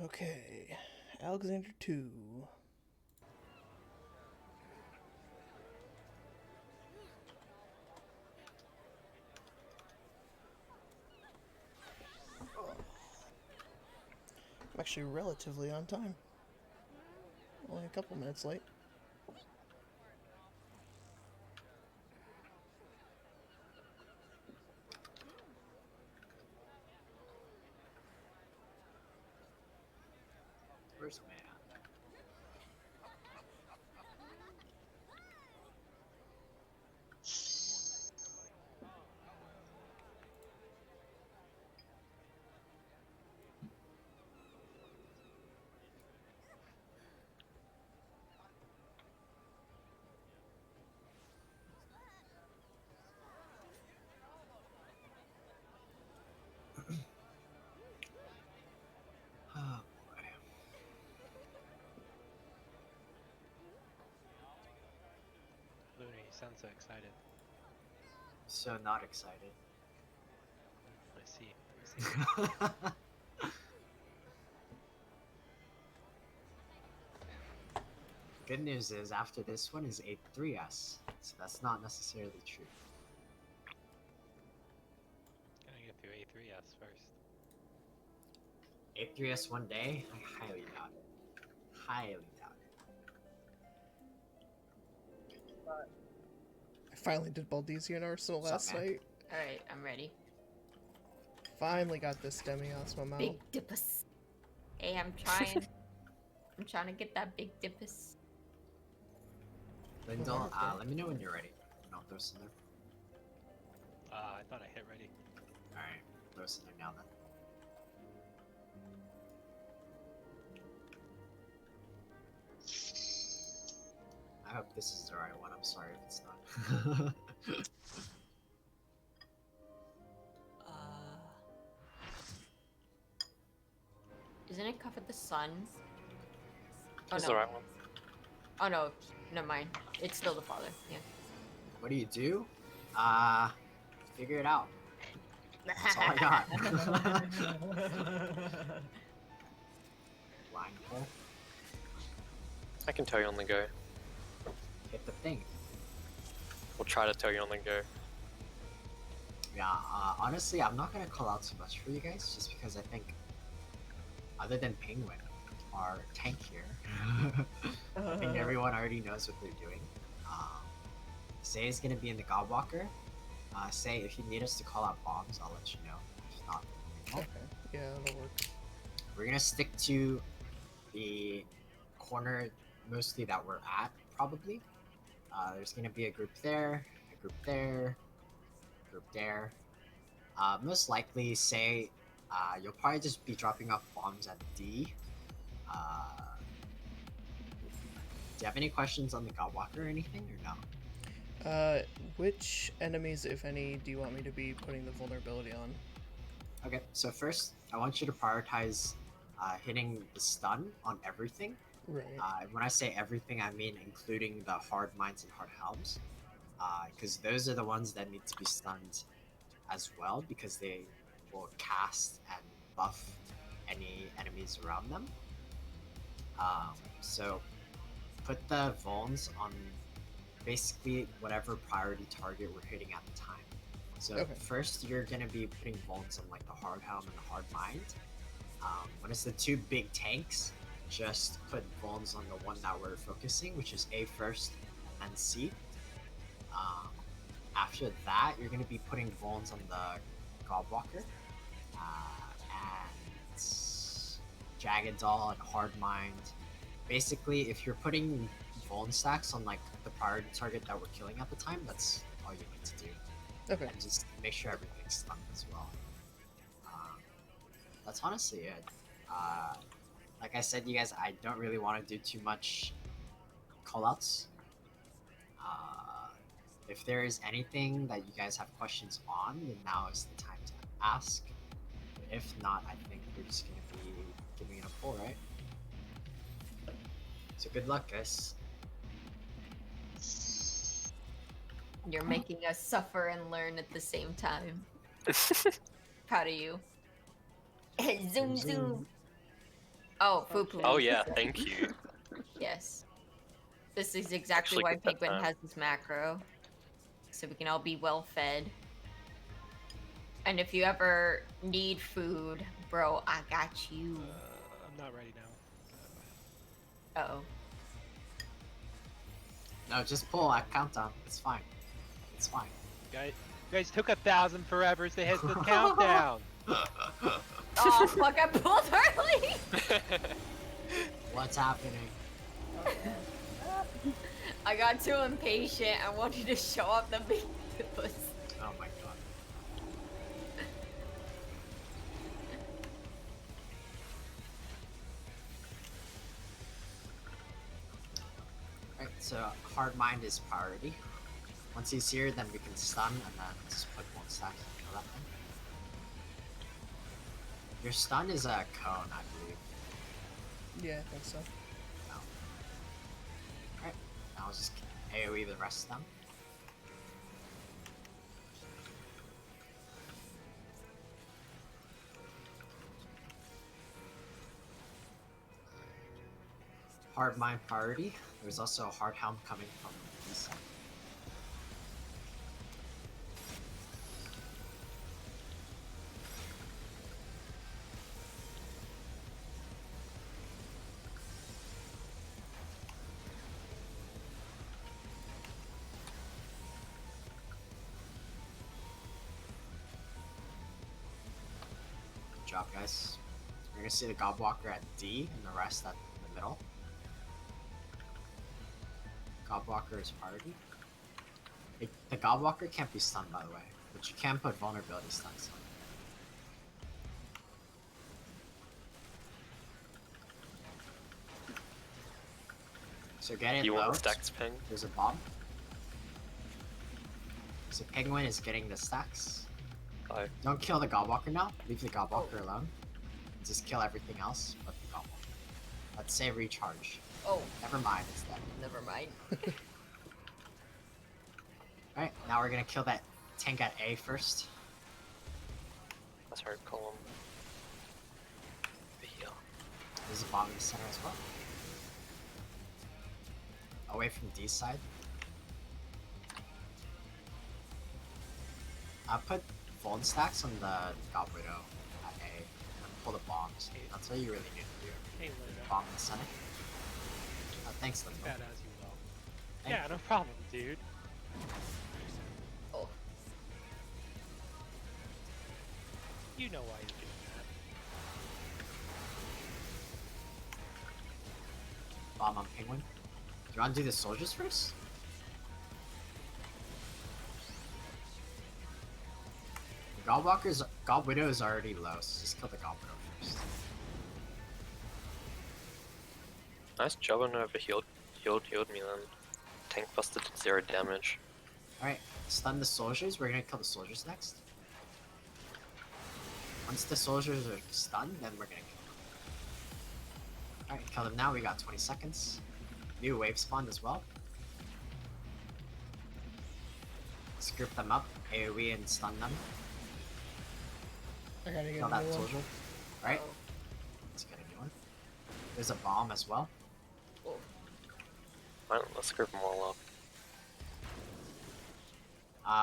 Okay, Alexander 2. I'm actually relatively on time. Only a couple minutes late. Where's man? Oh boy. Luna, you sound so excited. So not excited. I see. Good news is after this one is A3S, so that's not necessarily true. Gotta get through A3S first. A3S one day? I highly doubt it. Highly doubt I finally did Baldesian Arsenal What's up, last man? night. Alright, I'm ready. Finally got this Demios mount. Big dippus. Hey, I'm trying. I'm trying to get that big dippus. it. Lindell, Okay. let me know when you're ready. And I'll throw some there. I thought I hit ready. Alright, throw some there now then. I hope this is the right one. I'm sorry if it's not. Isn't it covered the sun? Oh That's no. the right one. Oh no, never mind. It's still the father. Yeah. What do? Figure it out. That's all I got. Line hole. I can tell you on the go. Hit the thing. We'll try to tell you on the go. Yeah, honestly, I'm not gonna call out too much for you guys, just because I think, other than Penguin, our tank here, I think everyone already knows what they're doing. Say is gonna be in the Godwalker. Say, if you need us to call out bombs, I'll let you know. If not, Okay, yeah, that'll work. we're gonna stick to the corner mostly that we're at, probably. There's gonna be a group there, a group there, a group there. Most likely, say, you'll probably just be dropping off bombs at D. Do you have any questions on the Godwalker or anything, or no? Which enemies, if any, do you want me to be putting the vulnerability on? Okay, so first, I want you to prioritize hitting the stun on everything. Right. When I say everything, I mean including the hard mines and hard helms, because those are the ones that need to be stunned as well, because they will cast and buff any enemies around them. So put the vulns on basically whatever priority target we're hitting at the time. So Okay. first, you're gonna be putting vulns on like the hard helm and the hard mind. When it's the two big tanks, just put vulns on the one that we're focusing, which is A first and C. After that, you're going to be putting vulns on the Godwalker and Jagged Doll and Hard Mind. Basically, if you're putting vuln stacks on like the priority target that we're killing at the time, that's all you need to do. Okay. And just make sure everything's stunned as well. That's honestly it. Like I said, you guys, I don't really want to do too much callouts. If there is anything that you guys have questions on, then now is the time to ask. If not, I think we're just going to be giving it a pull, right? So good luck, guys. You're making us suffer and learn at the same time. Proud of you. Zoom zoom. Oh, food police. Oh yeah, thank you. Yes. This is exactly Actually why get that Penguin time. has this macro. So we can all be well fed. And if you ever need food, bro, I got you. I'm not ready now. Uh-oh. No, just pull a countdown. It's fine. It's fine. You guys took 1,000 forever to hit the countdown. Oh, fuck, I pulled early! What's happening? I got too impatient. I wanted to show up the big puss. Oh my god. Right, so hard mind is priority. Once he's here, then we can stun and then just put one stack and kill that thing. Your stun is a cone, I believe. Yeah, I think so. Alright, now I'll just AoE the rest of them. Hard mind priority. There's also a hard helm coming from this side. Good job, guys. You're gonna see the Godwalker at D and the rest at the middle. Godwalker is priority. The Godwalker can't be stunned, by the way, but you can put vulnerability stuns on. So get it You low. want stacks ping? There's a bomb. So Penguin is getting the stacks. Oh. Don't kill the Godwalker now. Leave the Godwalker alone. Just kill everything else but the Godwalker. Let's say recharge. Oh, Never mind, it's dead. never mind. Alright, now we're gonna kill that tank at A first. That's hard column. Heal. There's a bomb in the center as well. Away from D side. I'll put Fold stacks on the God Widow at A and pull the bombs. That's what you really need to do. Hey, Linda. Bomb in the center. Thanks, Linda. Bad as you will. Thank Yeah, no problem, dude. Oh, You know why you're doing that. Bomb on Penguin. Do you want to do the soldiers first? The God Widow is already low, so just kill the God Widow first. Nice job on over healed me then. Tank busted did 0 damage. Alright, stun the soldiers. We're gonna kill the soldiers next. Once the soldiers are stunned, then we're gonna kill them. Alright, kill them now. We got 20 seconds. New wave spawned as well. Let's group them up. AoE and stun them. I gotta get Kill a that new one. soldier. Alright, oh, let's get a new one. There's a bomb as well. oh. Alright, let's group them all up.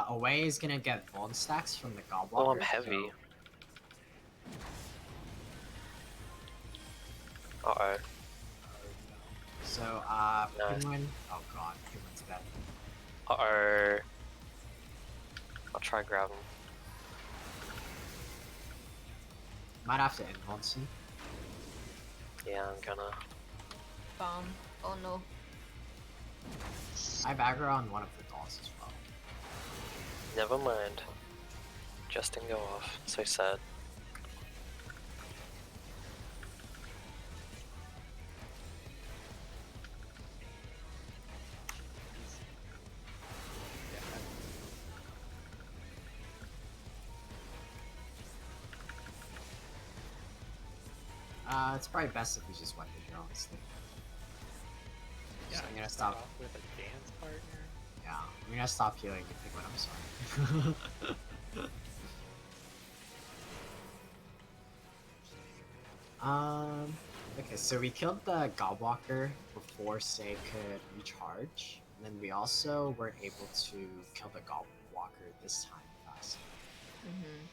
Away is gonna get bone stacks from the Godwalker. Oh, I'm heavy. Uh-oh. So, No. Penguin. Oh god, Penguin's dead. Uh-oh. I'll try grab him. Might have to invuln soon. Yeah, I'm gonna. Bomb. Oh no. I have aggro on one of the dolls as well. Never mind. Just didn't go off. So sad. It's probably best if we just went the hero, honestly. Yeah, So I'm gonna start stop. off with a dance partner. Yeah, I'm gonna stop healing you, Penguin. I'm sorry. Okay, so we killed the Godwalker before Say could recharge, and then we also were able to kill the Godwalker this time fast. Mm-hmm.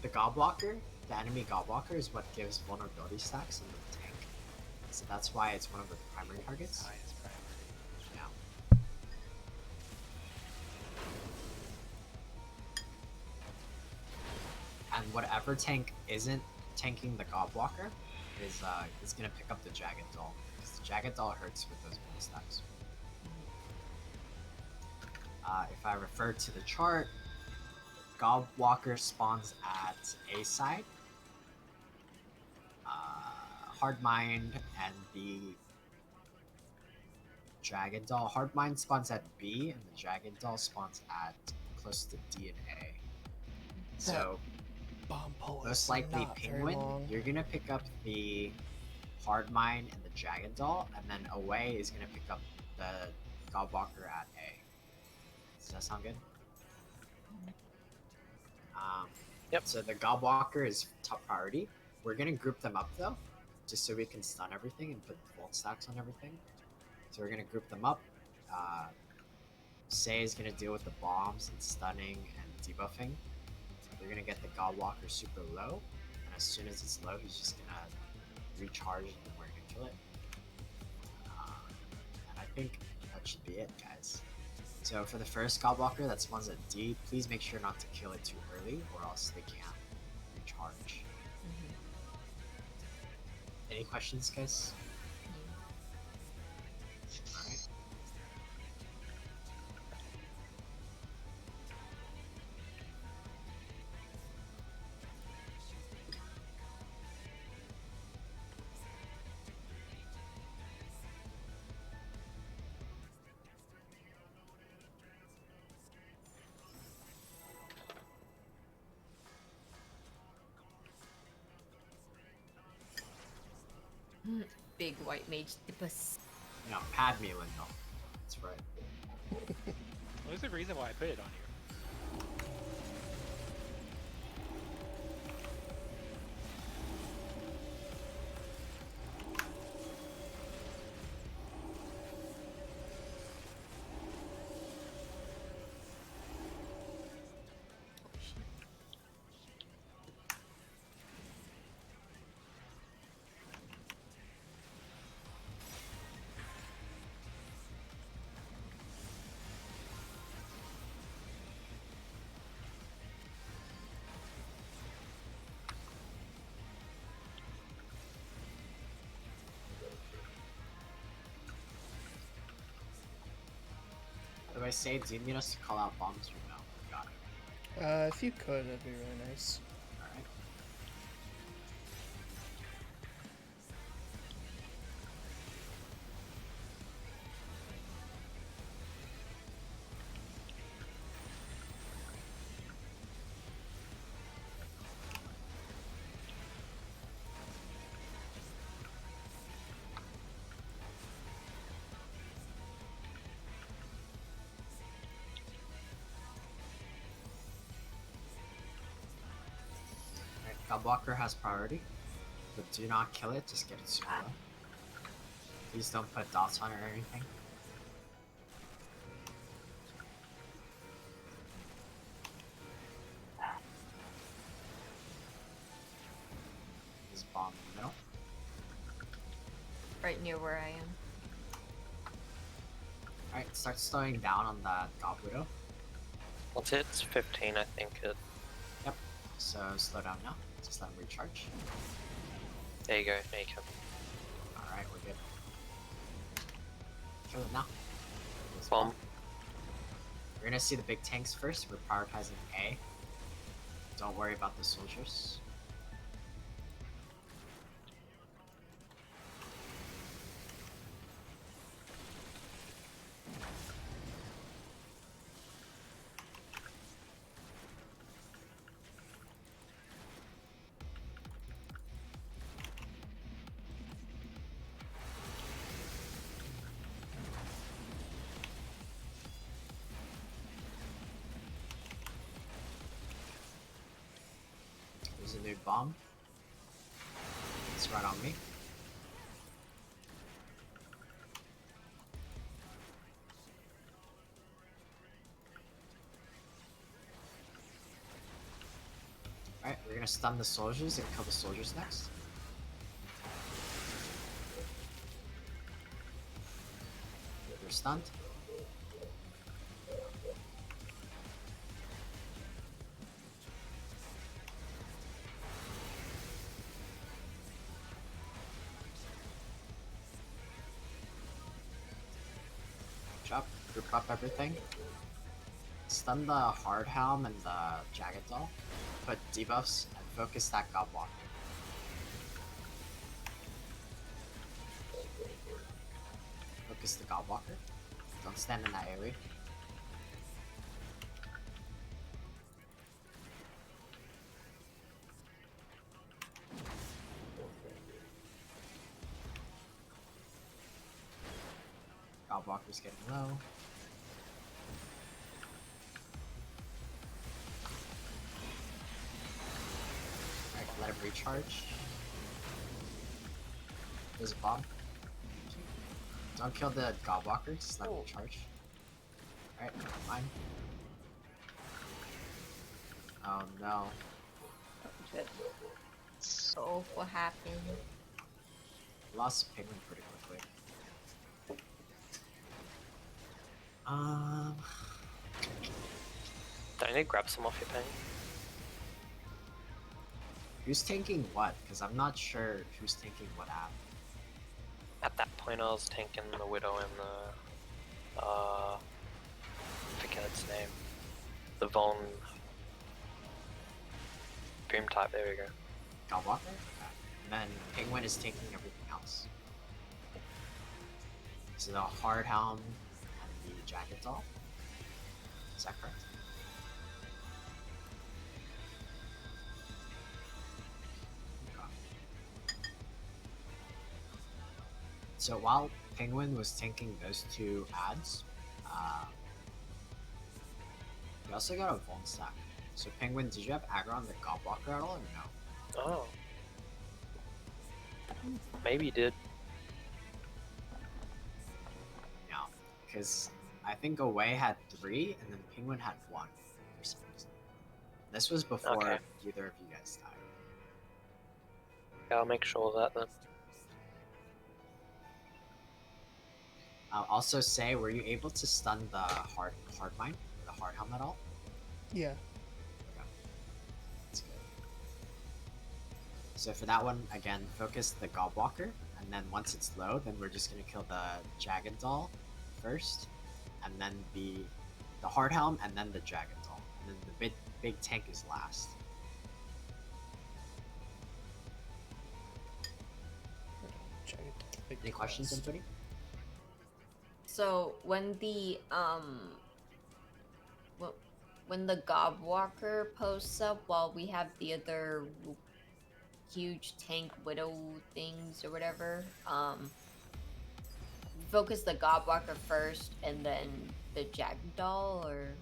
The Godwalker, the enemy Godwalker, is what gives vulnerability stacks in the tank. So that's why it's one of the primary targets. Highest priority. Yeah. And whatever tank isn't tanking the Godwalker is gonna pick up the Jagged Doll. Because the Jagged Doll hurts with those bonus stacks. If I refer to the chart, Godwalker spawns at A side, Hard Mind, and the Jagged Doll. Hard Mind spawns at B, and the Jagged Doll spawns at close to D and A. So Bomb pull is most likely not very Penguin, long. you're gonna pick up the Hard Mine and the Jagged Doll, and then Away is gonna pick up the Godwalker at A. Does that sound good? Yep. So the Godwalker is top priority. We're gonna group them up though, just so we can stun everything and put vault stacks on everything. So we're gonna group them up. Say is gonna deal with the bombs and stunning and debuffing. We're gonna get the Godwalker super low, and as soon as it's low, he's just gonna recharge and we're gonna kill it. And I think that should be it, guys. So for the first Godwalker that spawns at D, please make sure not to kill it too early, or else they can't recharge. Mm-hmm. Any questions, guys? Alright. Big white mage dippus. No, Padme Lindell. That's right. Well, there's a reason why I put it on here. By the way, Say, do you need us to call out bombs or no? We got it. If you could, that'd be really nice. Alright. Godwalker has priority, but do not kill it, just get it super low. Please don't put dots on it or anything. This bomb in the middle. Right near where I am. Alright, start slowing down on that God Widow. Once it's 15, I think it. Yep, so slow down now. Just let him recharge. There you go, there you go. Alright, we're good. Kill it now. This Bomb. We're gonna see the big tanks first. We're prioritizing A. Don't worry about the soldiers. There's a new bomb. It's right on me. Alright, we're gonna stun the soldiers and kill the soldiers next. They're stunned. Group up everything. Stun the Hard Helm and the Jagged Doll. Put debuffs and focus that Godwalker. Focus the Godwalker. Don't stand in that area. Godwalker's getting low. Let him recharge. There's a bomb. Don't kill the Godwalker, just let him recharge. Alright, fine. Oh no. Shit. So what happened? Lost Penguin pretty quickly. Do I need to grab some off your thing? Who's tanking what? Because I'm not sure who's tanking what app. At that point, I was tanking the Widow and the I forget its name. The Von Dream type. There we go. Godwalker? Okay. And then Penguin is taking everything else. So the Hard Helm and the Jagged Doll. Is that correct? So while Penguin was tanking those two ads, we also got a Vuln stack. So Penguin, did you have aggro on the Godwalker at all or no? Oh. Maybe you did. No, because I think Away had 3 and then Penguin had 1 for some reason. This was before Okay. either of you guys died. Yeah, I'll make sure of that then. I'll also say, were you able to stun the hard mine, the hard helm at all? Yeah. Okay. That's good. So for that one, again, focus the Godwalker, and then once it's low, then we're just gonna kill the Jagged Doll first, and then the hard helm, and then the Jagged Doll, and then the big tank is last. Any questions, anybody? So when the when the Godwalker posts up while we have the other huge tank widow things or whatever, focus the Godwalker first and then the Jagged Doll, or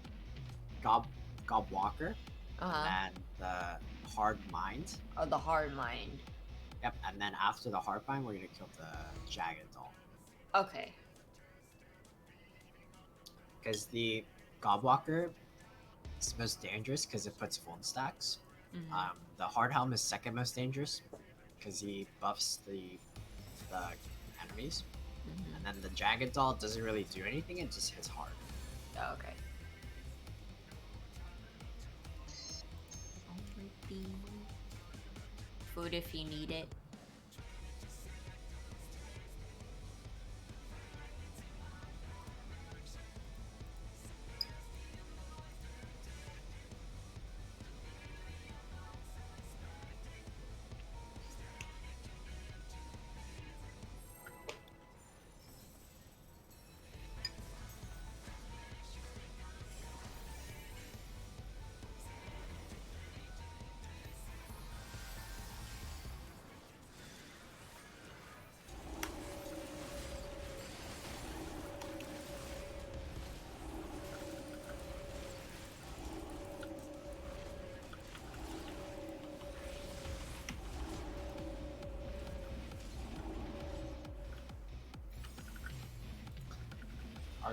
Godwalker, and then the Hard Mind. Oh, the Hard Mind. Yep, and then after the Hard Mind, we're gonna kill the Jagged Doll. Okay. Because the Godwalker is the most dangerous because it puts Vuln stacks. Mm-hmm. The Hard Helm is second most dangerous because he buffs the enemies. Mm-hmm. And then the Jagged Doll doesn't really do anything, it just hits hard. Oh, okay. Food if you need it.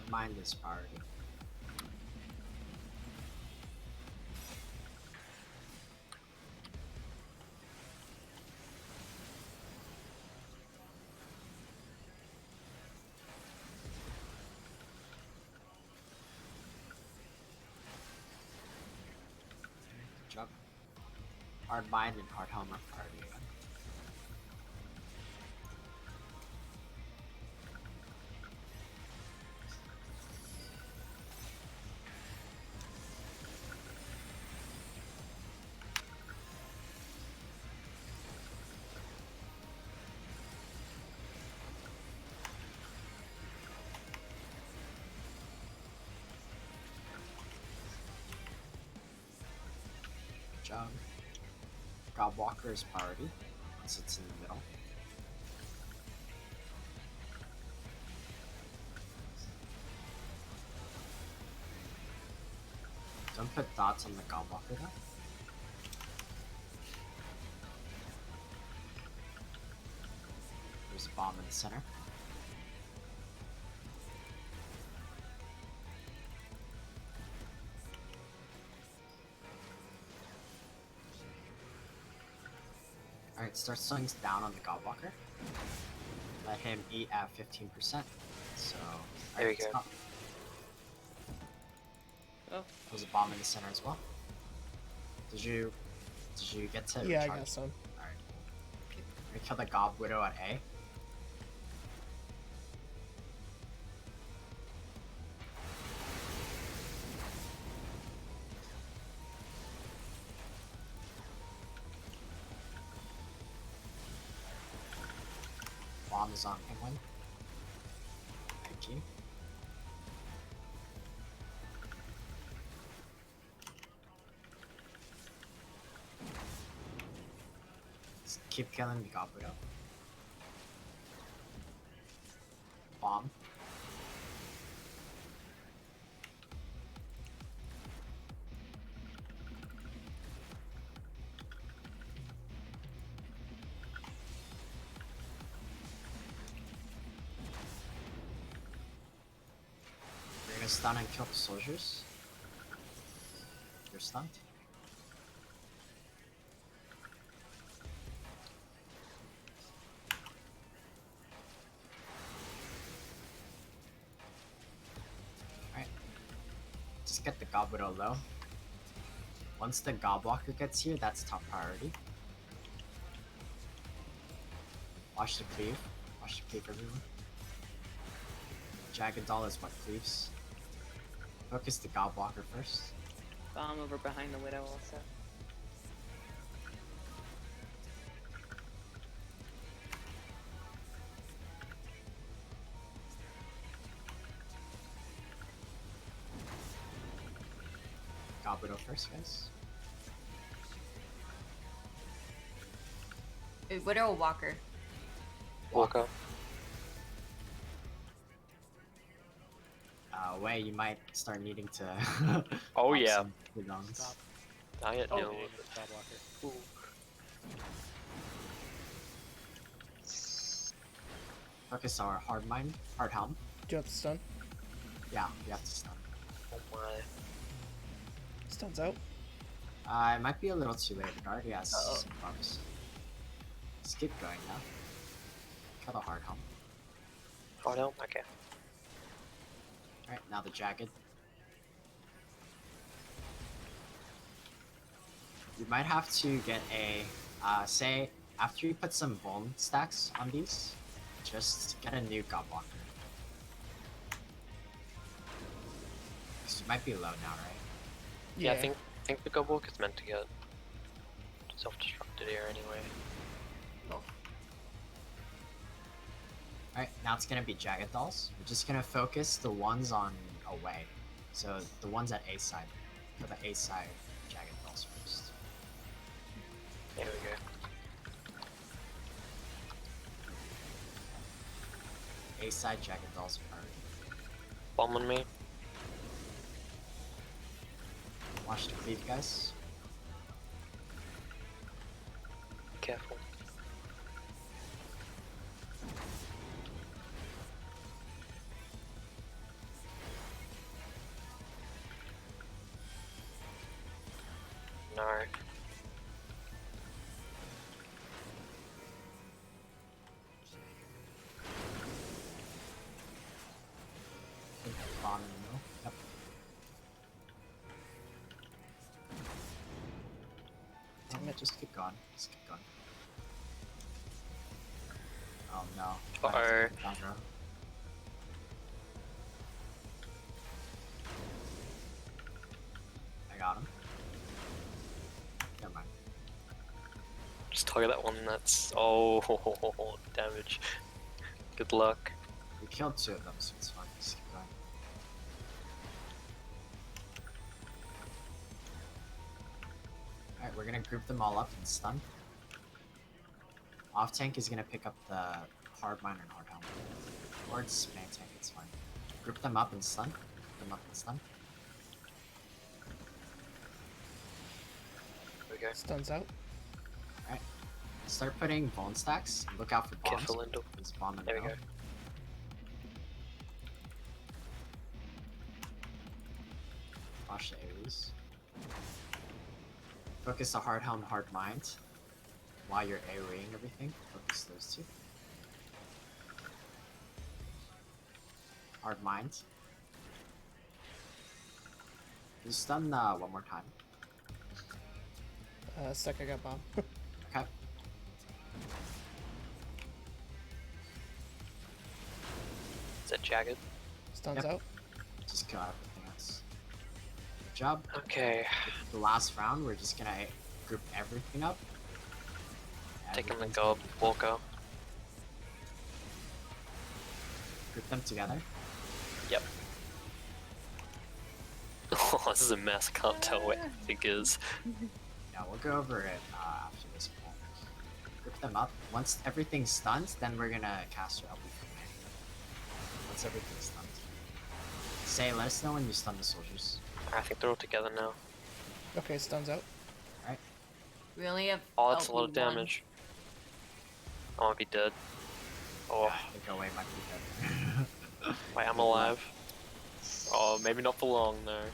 Hard mind is priority. Good job. Hard mind and hard helm are priority again. Good job. Godwalker is priority, once it's in the middle. Don't put dots on the Godwalker though. There's a bomb in the center. Alright, start slowing down on the Godwalker. Let him eat at 15%. So, There we go. stop. Oh. There's a bomb in the center as well. Did you get to Yeah, I recharge? got some. Alright. We kill the Gob Widow at A. Bomb is on Penguin. IG. Just keep killing the Gob Widow. Bomb. You're gonna stun and kill the soldiers. You're stunned. Alright. Just get the Gob Widow low. Once the Gobwalker gets here, that's top priority. Watch the cleave. Watch the cleave, everyone. Jagged Doll is what cleaves. Focus the Gobwalker first. Bomb over behind the widow also. Gob Widow first, guys. Widow Walker. Walker. Way you might start needing to. Oh pop yeah. some cooldowns. Stop. I had no. Eliminating this Godwalker. Ooh. Focus our hard mind, hard helm. Do you have to stun? Yeah, you have to stun. Oh my. Stun's out. It might be a little too late. It already has Uh-oh. some buffs. Just keep going now. Kill the hard helm. Oh no. Okay. Alright, now the jagged. You might have to get a, say, after you put some bone stacks on these, just get a new Godwalker. Because you might be low now, right? Yeah, I think the Gobwalk is meant to get self-destructed here anyway. Alright, now it's gonna be Jagged Dolls. We're just gonna focus the ones on away. So the ones at A side. For the A side Jagged Dolls first. There we go. A side Jagged Dolls priority. Bomb on me. Watch the cleave, guys. Careful. Alright. Bomb in the middle. Yep. Damn it. Just keep going. Just keep going. Oh no. Uh-oh. Down row. I got him. Never mind. Just target that one that's... Oh, damage. Good luck. We killed 2 of them, so it's fine. Just keep going. Alright, we're gonna group them all up and stun. Off tank is gonna pick up the hard mine and hard helmet. Or it's main tank, it's fine. Group them up and stun. Group them up and stun. There we go. Stuns out. Alright. Start putting bone stacks. Look out for bombs. Careful, Lindo. There's a bomb in the There we middle. go. Watch the AoEs. Focus the hard helm, hard mind. While you're AoEing everything, focus those 2. Hard mind. Just stun one more time. Stuck, I got bomb. Okay. Is that jagged? Stuns Yep. out. Just kill everything else. Good job. Okay. The last round, we're just gonna group everything up. Taking the Everything's gob, gonna Walker. Group them together. Yep. Oh, this is a mess. I can't tell what it is. Yeah, we'll go over it after this point. Group them up. Once everything's stunned, then we're gonna cast your LB from there. Once everything's stunned. Say, let us know when you stun the soldiers. I think they're all together now. Okay, stuns out. We only have. Oh, that's a lot of LB1. damage. I might be dead. Oh, I think away might be better. wait, I'm alive. Oh, maybe not for long though.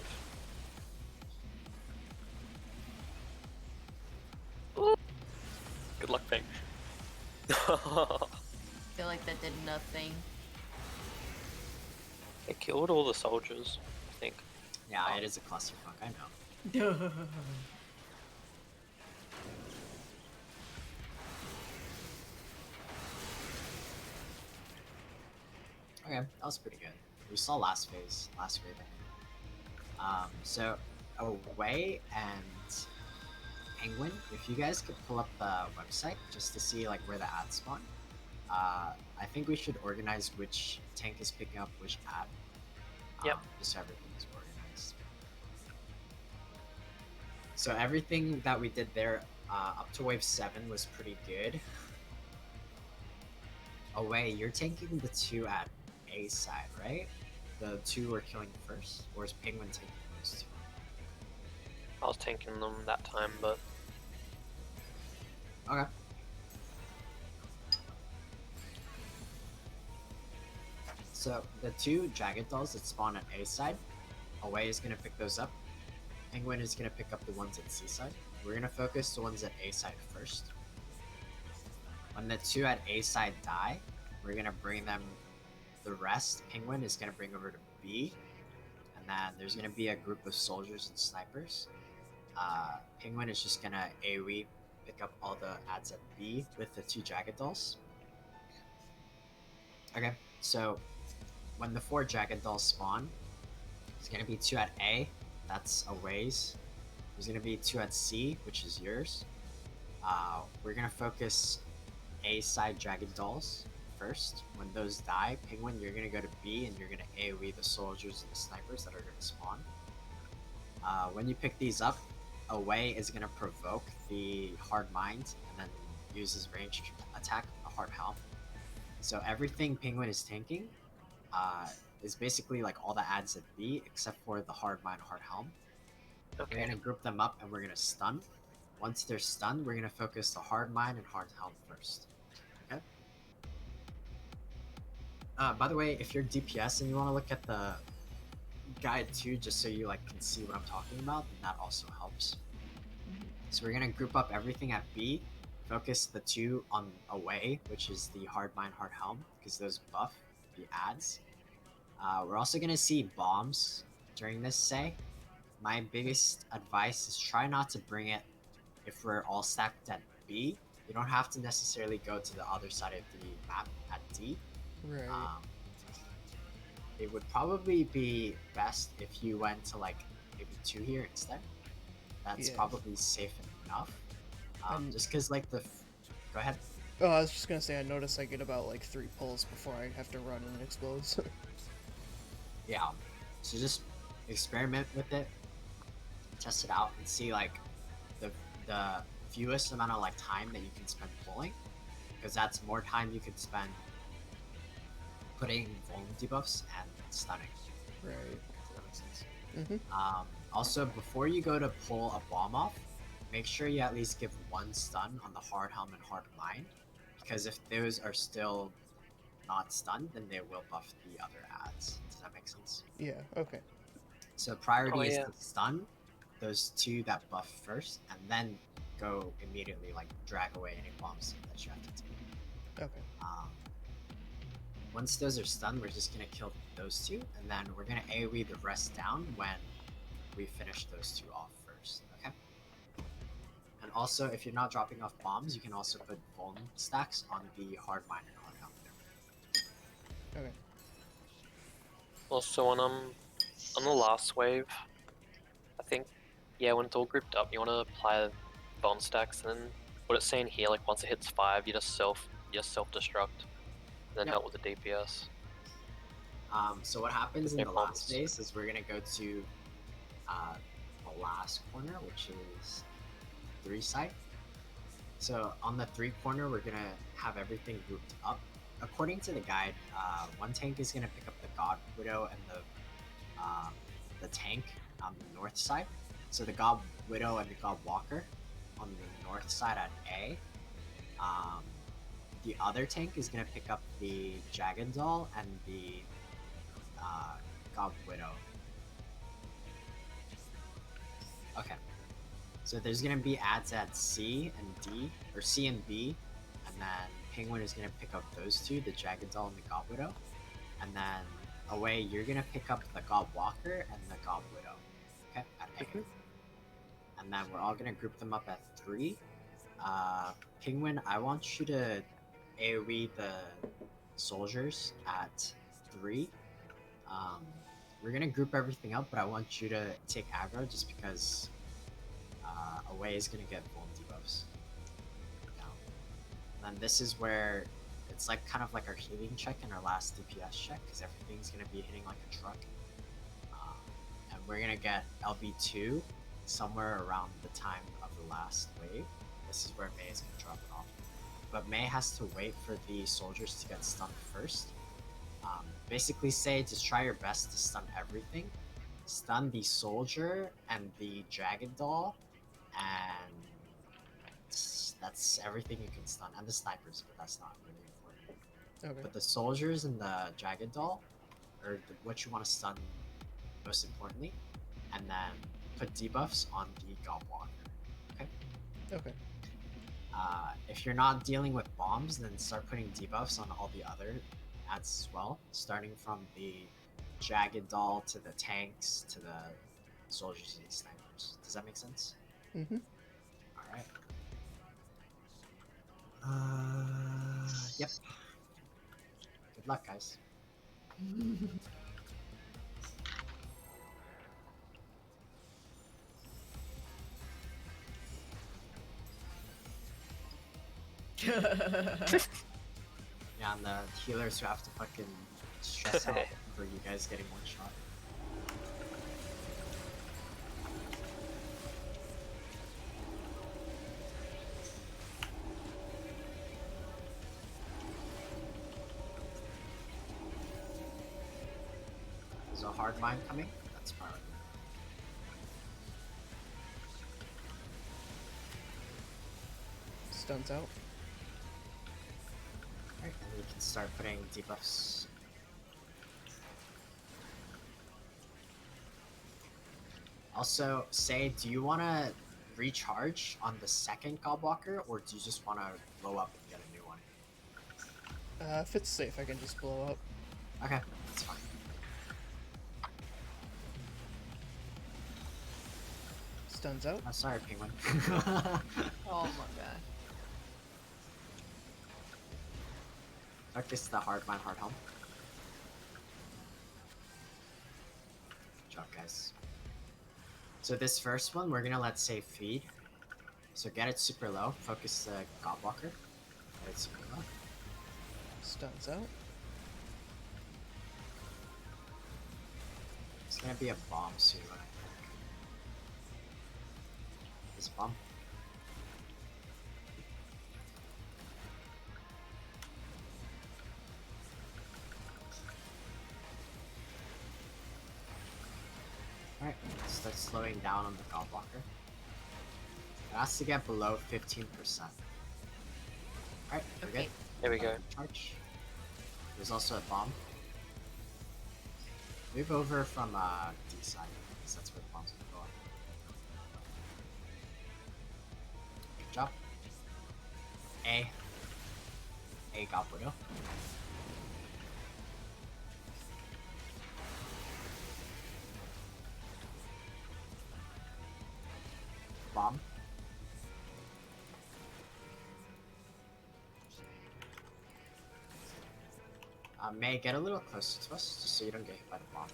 Ooh. Good luck, Pink. Feel like that did nothing. They killed all the soldiers, I think. Yeah, it is a clusterfuck, I know. Okay, that was pretty good. We saw last phase, last wave. So Away and Penguin, if you guys could pull up the website just to see like where the ads spawn. I think we should organize which tank is picking up which ad. Yep. Just so everything is organized. So everything that we did there up to wave 7 was pretty good. Away, you're taking the 2 at A side, right? The 2 are killing first, or is Penguin taking those 2? I was tanking them that time, but Okay. So the 2 Jagged Dolls that spawn at A side, Away is going to pick those up. Penguin is going to pick up the ones at C side. We're going to focus the ones at A side first. When the 2 at A side die, we're going to bring them, the rest, Penguin is going to bring over to B. And then there's going to be a group of soldiers and snipers. Penguin is just going to AoE pick up all the ads at B with the 2 Jagged Dolls. Okay, so when the 4 Jagged Dolls spawn, there's going to be 2 at A, that's Away's. There's going to be 2 at C, which is yours. We're going to focus A side Jagged Dolls first. When those die, Penguin, you're going to go to B and you're going to AoE the soldiers and the snipers that are going to spawn. When you pick these up, Away is going to provoke the hard mind and then use his ranged attack, the hard helm. So everything Penguin is tanking is basically like all the ads at B except for the hard mind, hard helm. We're okay. going to group them up and we're going to stun. Once they're stunned, we're going to focus the hard mind and hard helm first. Okay? By the way, if you're DPS and you want to look at the guide too, just so you like can see what I'm talking about, then that also helps. So we're gonna group up everything at B, focus the 2 on away, which is the hard mine, hard helm, because those buff the ads. We're also gonna see bombs during this say. My biggest advice is try not to bring it if we're all stacked at B. You don't have to necessarily go to the other side of the map at D. Right. It would probably be best if you went to like maybe 2 here instead. That's Yeah. probably safe enough. Just because like go ahead. Oh, I was just gonna say, I noticed I get about like 3 pulls before I have to run and it explodes. Yeah. So just experiment with it, test it out, and see like the fewest amount of like time that you can spend pulling, because that's more time you could spend putting vuln debuffs and stunning. Right. Does that make sense? Mm-hmm. Also, before you go to pull a bomb off, make sure you at least give 1 stun on the hard helm and hard mine, because if those are still not stunned, then they will buff the other ads. Does that make sense? Yeah, okay. So priority is yeah. to stun those 2 that buff first, and then go immediately like drag away any bombs that you have to take. Okay. Once those are stunned, we're just gonna kill those 2, and then we're gonna AoE the rest down when we finish those 2 off first. Okay. And also, if you're not dropping off bombs, you can also put vuln stacks on the hard mine and hard helm. Okay. Also, on the last wave, I think, yeah, when it's all grouped up, you want to apply bone stacks, and then what it's saying here, like once it hits 5, you just self-destruct, and then Yep. help with the DPS. So what happens in Their the bombs. last phase is we're gonna go to the last corner, which is 3 side. So on the 3 corner, we're gonna have everything grouped up. According to the guide, 1 tank is gonna pick up the God Widow and the tank on the north side. So the God Widow and the God Walker on the north side at A. The other tank is gonna pick up the Jagged Doll and the God Widow. Okay. So there's gonna be ads at C and D, or C and B, and then Penguin is gonna pick up those 2, the Jagged Doll and the God Widow. And then away, you're gonna pick up the God Walker and the God Widow. Okay, at A. And then we're all gonna group them up at 3. Penguin, I want you to AoE the soldiers at 3. We're gonna group everything up, but I want you to take aggro just because away is gonna get vuln debuffs. And then this is where it's like kind of like our healing check and our last DPS check, because everything's gonna be hitting like a truck. And we're gonna get LB2 somewhere around the time of the last wave. This is where May is gonna drop it off. But May has to wait for the soldiers to get stunned first. Basically say just try your best to stun everything. Stun the soldier and the Jagged Doll, and that's everything you can stun. And the snipers, but that's not really important. Okay. But the soldiers and the Jagged Doll are what you want to stun most importantly. And then put debuffs on the God Walker. Okay? Okay. If you're not dealing with bombs, then start putting debuffs on all the other ads as well, starting from the Jagged Doll to the tanks to the soldiers and snipers. Does that make sense? Mm-hmm. Alright. Yep. Good luck, guys. Yeah, and the healers who have to fucking stress out for you guys getting one shot. There's a hard mine coming. That's priority. Stuns out. Alright, and we can start putting debuffs. Also, say, do you want to recharge on the second Gobwalker, or do you just want to blow up and get a new one? If it's safe, I can just blow up. Okay, that's fine. Stuns out. I'm sorry, Penguin. Oh my god. Focus the hard mine, hard home. Good job, guys. So this first one, we're gonna let safe feed. So get it super low. Focus the Gobwalker. Get it super low. Stuns out. It's gonna be a bomb soon, I think. It's a bomb. Alright, start slowing down on the Gobwalker. It has to get below 15%. Alright, we're Okay. good. There we go. Charge. There's also a bomb. Move over from D side, because that's where the bomb's gonna go. Good job. A got Widow. Bomb. May, get a little closer to us, just so you don't get hit by the bomb.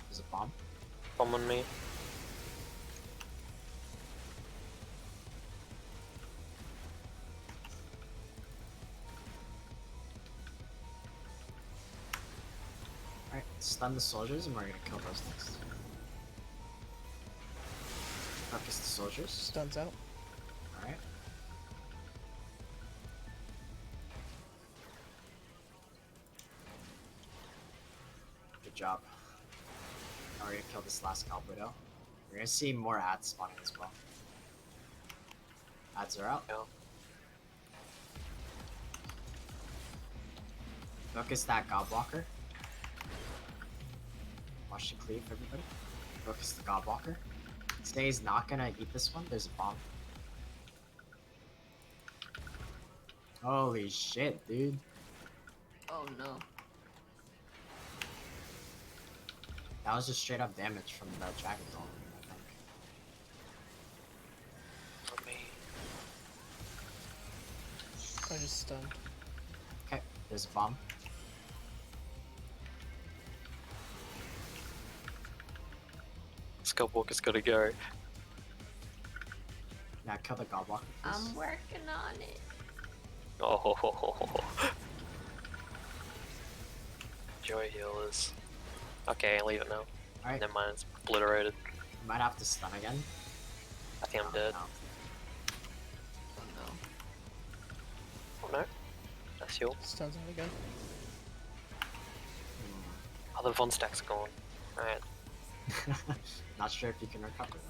There's a bomb. Bomb on me. Alright, stun the soldiers and we're gonna kill those next. Focus the soldiers. Stuns out. Alright. Good job. Now we're gonna kill this last Gob Widow. We're gonna see more ads spawning as well. Ads are out. Yeah. Focus that Gobwalker. Watch the cleave, everybody. Focus the Gobwalker. Stay's not gonna eat this one. There's a bomb. Holy shit, dude. Oh no. That was just straight up damage from the Dragon Doll, I think. On me. I just stunned. Okay, there's a bomb. Skullwalker's gotta go. Now kill the Gobwalker, please. I'm working on it. Oh. Joy healers. Okay, leave it now. Alright, Never mind, it's obliterated. you might have to stun again. I think I'm Oh, dead. no. Oh no. Oh no. That's heal. Stuns out again. Hmm. Oh, the Von stack's gone. Alright. Not sure if you can recover that.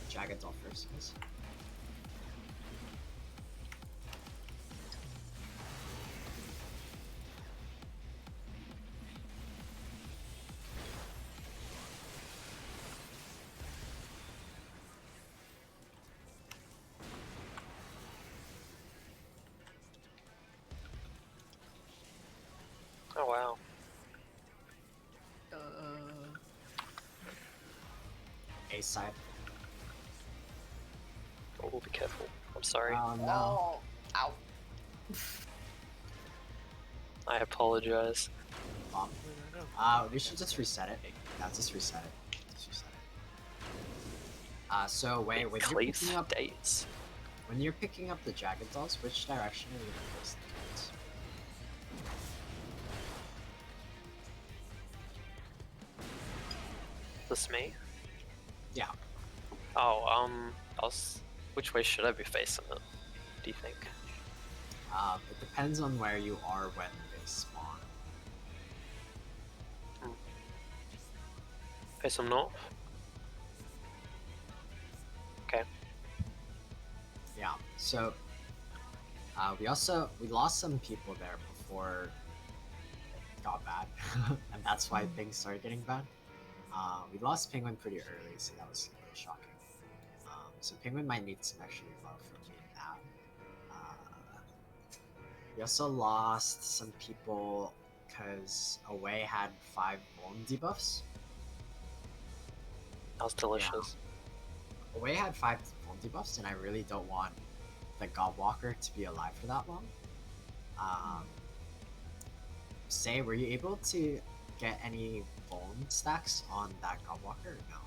Jagged's all first, guys. Oh wow. A side. Oh, be careful. I'm sorry. Oh no. Oh. Ow. I apologize. Bomb. We should just reset it. Yeah, just reset it. Just reset it. So wait, when you're Cleave picking up dates. the Jagged Dolls, which direction are you gonna place the cards? This me? Yeah. Oh, I was. Which way should I be facing it? Do you think? It depends on where you are when they spawn. Face them north. Okay. Yeah. So we lost some people there before it got bad, and that's why things started getting bad. We lost Penguin pretty early, so that was really shocking. So Penguin might need some extra love from me in that. We also lost some people because Away had 5 Vuln debuffs. That was delicious. Away had 5 Vuln debuffs, and I really don't want the Godwalker to be alive for that long. Say, were you able to get any Vuln stacks on that Godwalker or no?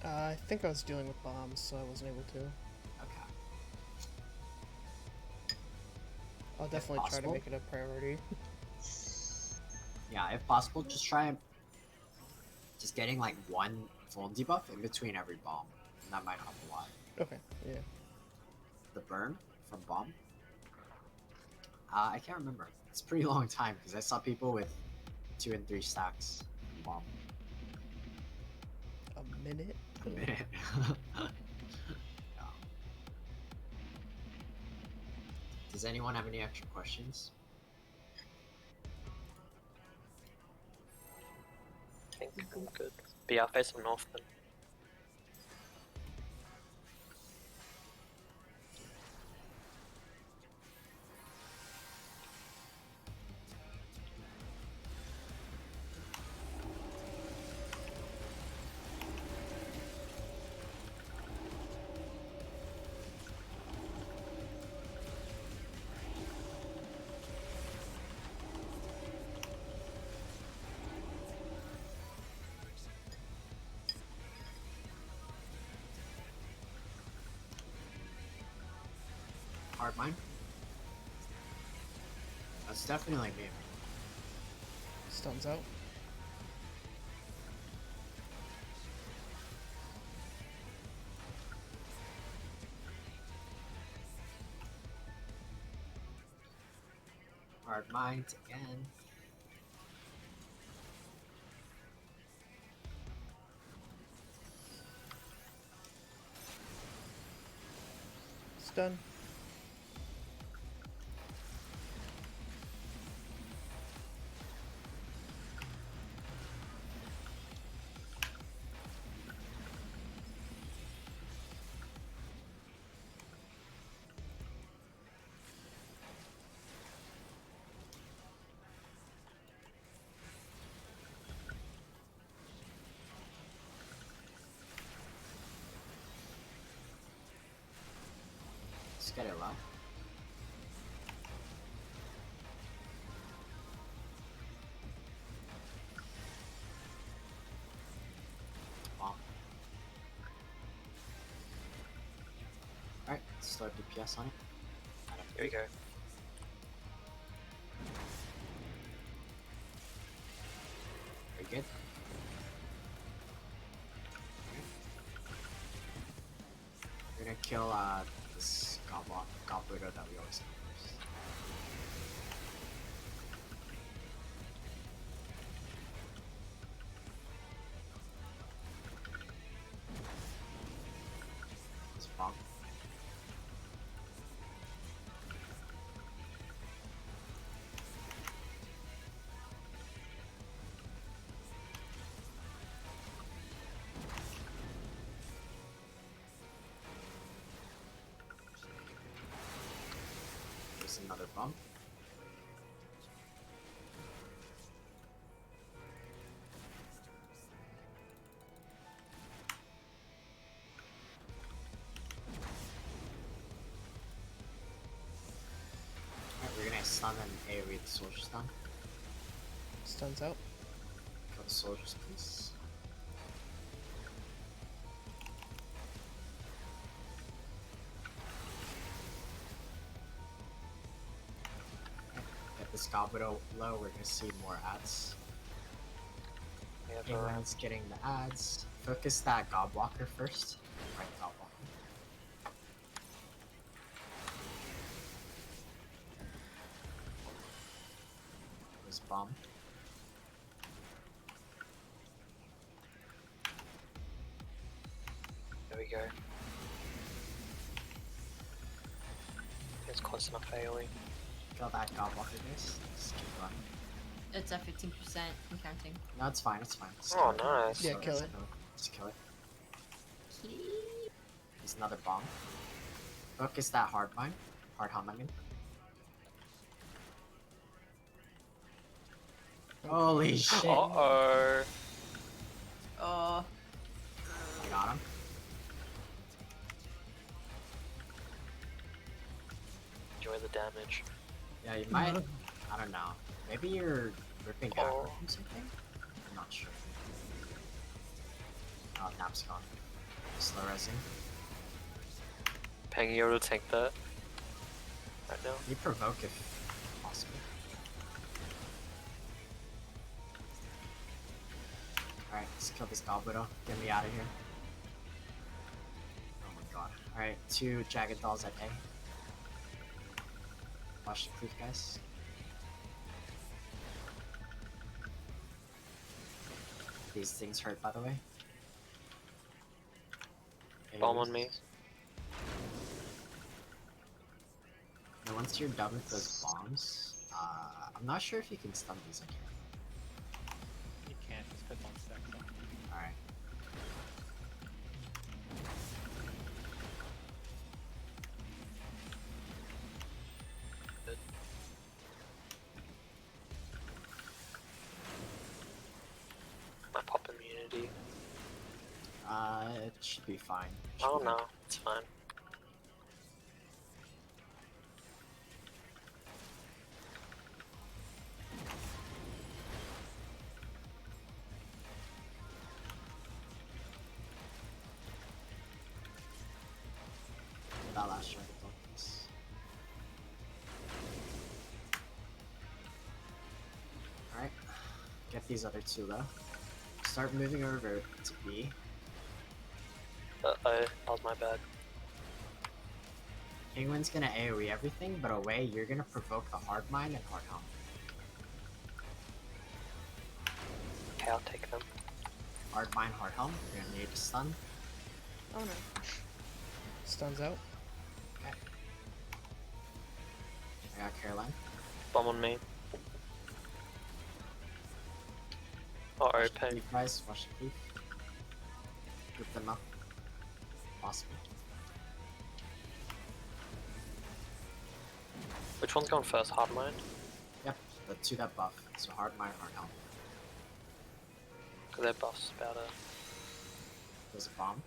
I think I was dealing with bombs, so I wasn't able to. Okay. I'll definitely try to possible. make it a priority. Yeah, if possible, just try just getting like 1 Vuln debuff in between every bomb. And that might help a lot. Okay, yeah. The burn from bomb? I can't remember. It's a pretty long time because I saw people with 2 and 3 stacks from bomb. A minute? A minute. Yeah. Does anyone have any extra questions? I think I'm good. But yeah, face them north then. Hard mine? That's definitely me. Stuns out. Hard mine again. Stun. Let's get it low. Bomb. Alright, let's start DPS on it. Here we go. Very good. We're gonna kill this Gobbler that we always kill first. This bomb. There's another bomb. Alright, we're gonna stun and AoE the soldier stun. Stuns out. Kill the soldiers, please. Get this Goblin low, we're gonna see more ads. We have Penguin's getting the ads. Focus that Godwalker first. Right, Godwalker. There's bomb. There we go. It's close enough AoE. Kill that Godwalker, guys. Just keep running. It's at 15%. I'm counting. No, it's fine, it's fine. Just Oh, kill it. nice. Yeah, kill it. Just kill it. There's another bomb. Focus that hard mine. Hard helm, I mean. Holy shit. Uh-oh. Oh. I got him. Enjoy the damage. Yeah, you might. I don't know. Maybe you're ripping out Oh. from something? I'm not sure. Oh, Nap's gone. Slow resing. Peng, you able to tank that? Right now? You provoke if possible. Alright, let's kill this Gobwidow. Get me out of here. Oh my god. Alright, 2 Jagged Dolls at A. Watch the cliff, guys. These things hurt, by the way. Bomb on me. And once you're done with those bombs, I'm not sure if you can stun these again. You can't just put one stack on. Alright. Good. My pop immunity. It should be fine. Oh no, it's fine. That last shot focus. Alright. Get these other 2 though. Start moving over to B. That was my bad. Penguin's gonna AoE everything, but away you're gonna provoke the hard mine and hard helm. Okay, I'll take them. Hard mine, hard helm. You're gonna need to stun. Oh no. Stuns out. I got Caroline. Bomb on me. Uh-oh, Watch the Peng. creep, guys. Watch the creep. Group them up. Possible. Which one's going first? Hard mine? Yep, the 2 that buff. So hard mine, hard helm. Because their buff's about a... There's a bomb.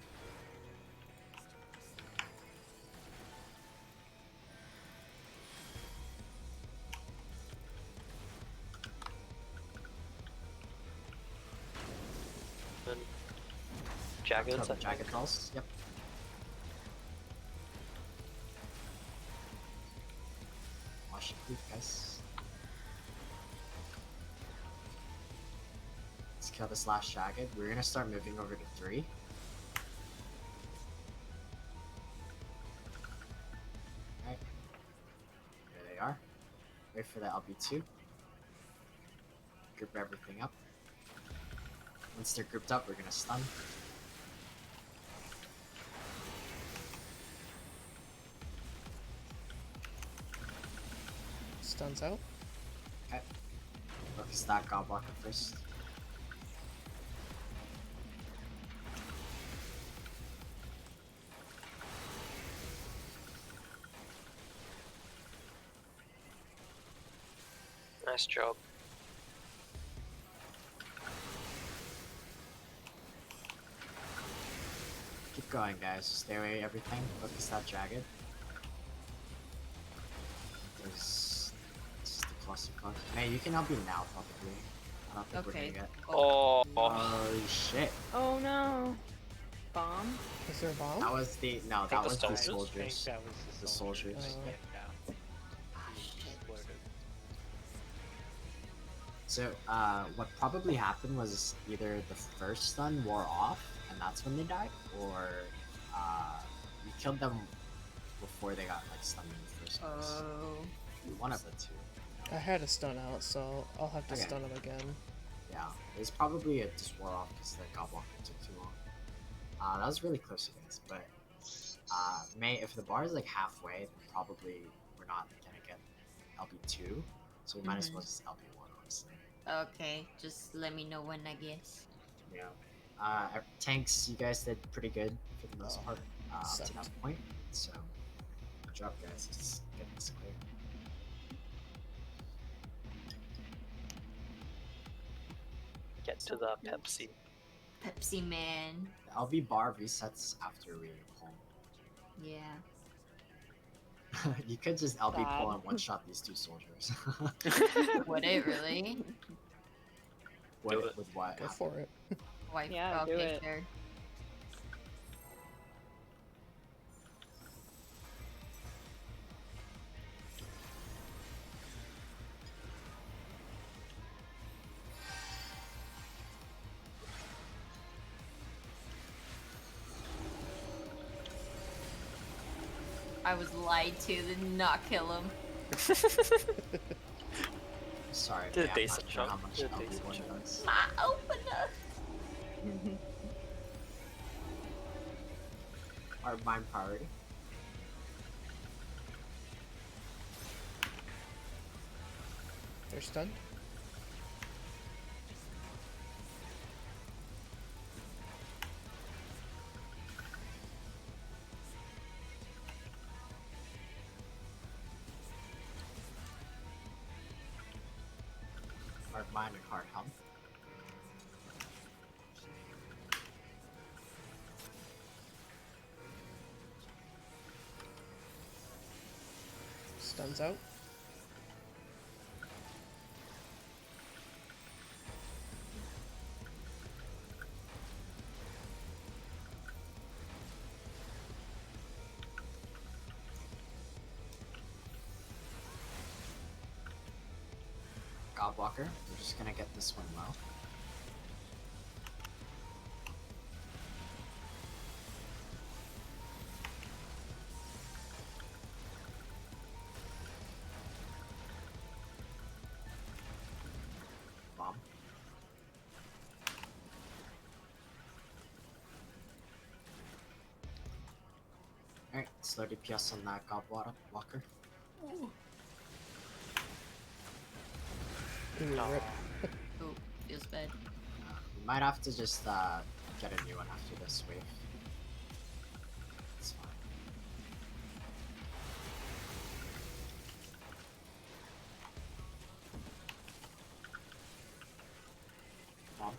And Jaggeds, I think. Jagged Dolls. Yep. Watch the creep, guys. Let's kill this last Jagged. We're gonna start moving over to 3. Alright. There they are. Wait for the LB2. Group everything up. Once they're grouped up, we're gonna stun. Stuns out. Okay. Focus that Godwalker first. Nice job. Keep going, guys. Stay away everything. Focus that Jagged. There's just a clusterfuck. Hey, you can help me now, probably. I don't think we're Okay. gonna get. Oh, Holy shit! Oh no. Bomb? Is there a bomb? That was the think that the was the soldiers? soldiers. I think that was The soldiers. Oh. Yeah. He exploded. So, what probably happened was either the first stun wore off, and that's when they died, or you killed them before they got like stunned in the first place. Oh. One of the 2. I had a stun out, so I'll have to Okay. stun him again. Yeah, it's probably a just wore off because the Godwalker took too long. That was really close, you guys. But if the bar is like halfway, then probably we're not gonna get LB2, so we might as well just LB1, honestly. Okay, just let me know when, I guess. Yeah. Tanks, you guys did pretty good for the most part up to Sucked. that point. So, good job, guys. Let's get this clear. Get to the Pepsi. Pepsi Man. The LB bar resets after we pull. Yeah. You could just LB pull Sad. and one-shot these two soldiers. Would it really? Do it. With what? Go for it. Wipe. Yeah, do okay, it. sure. I was lied to, did not kill him. Sorry, Did a I'm not decent sure how job. much Did a LB decent one job. does. My opener. Our mine priority. They're stunned. Hard mine and hard help. Stuns out. Godwalker, we're just gonna get this one well. Bomb. Alright, slow DPS on that Godwalker. Ooh, Aw. rip. Ooh, feels bad. We might have to just get a new one after this wave. It's fine. Bomb.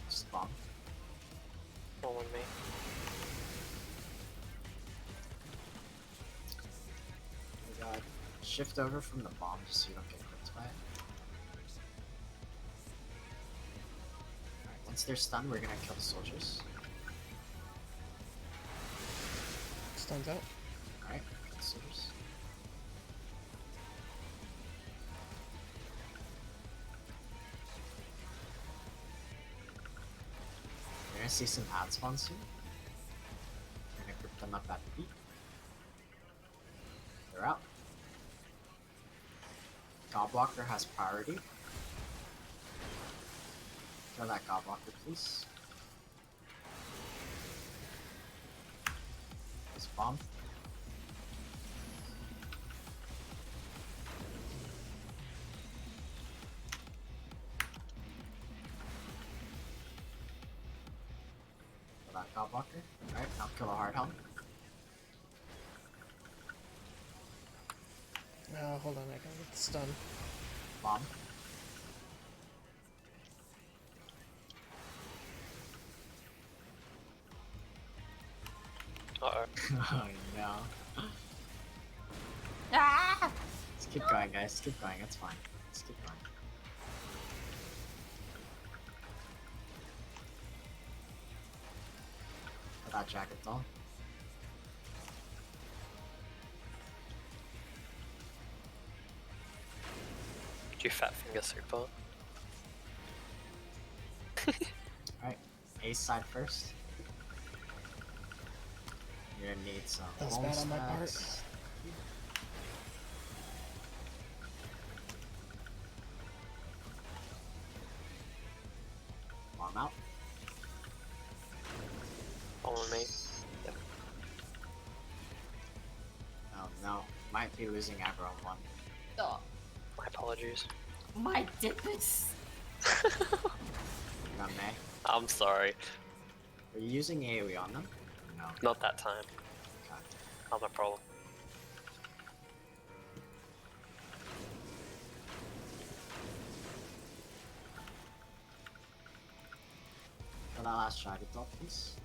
Just bomb. All on me. We got shift over from the bomb just so you don't get clipped by it. Alright, once they're stunned, we're gonna kill the soldiers. Stuns out. Alright, kill the soldiers. We're gonna see some ad spawns soon. We're gonna group them up at B. They're out. Godwalker has priority. Kill that Godwalker, please. This bomb. Kill that Godwalker. Alright, now kill a hard helm. Hold on, I gotta get the stun. Bomb. Uh-oh. Oh no. Ah! Let's keep going, guys. Keep going. It's fine. Let's keep going. Kill that jacket doll. Do fat finger super. Alright, ace side first. You're gonna need some That was home bad on my part. stacks. Bomb out. Follow me. Oh no, might be losing aggro on one. Oh, My apologies. my dippers. Got May. I'm sorry. Are you using AoE on them? No. Not that time. Okay. Not my problem. For that last dragon top, please.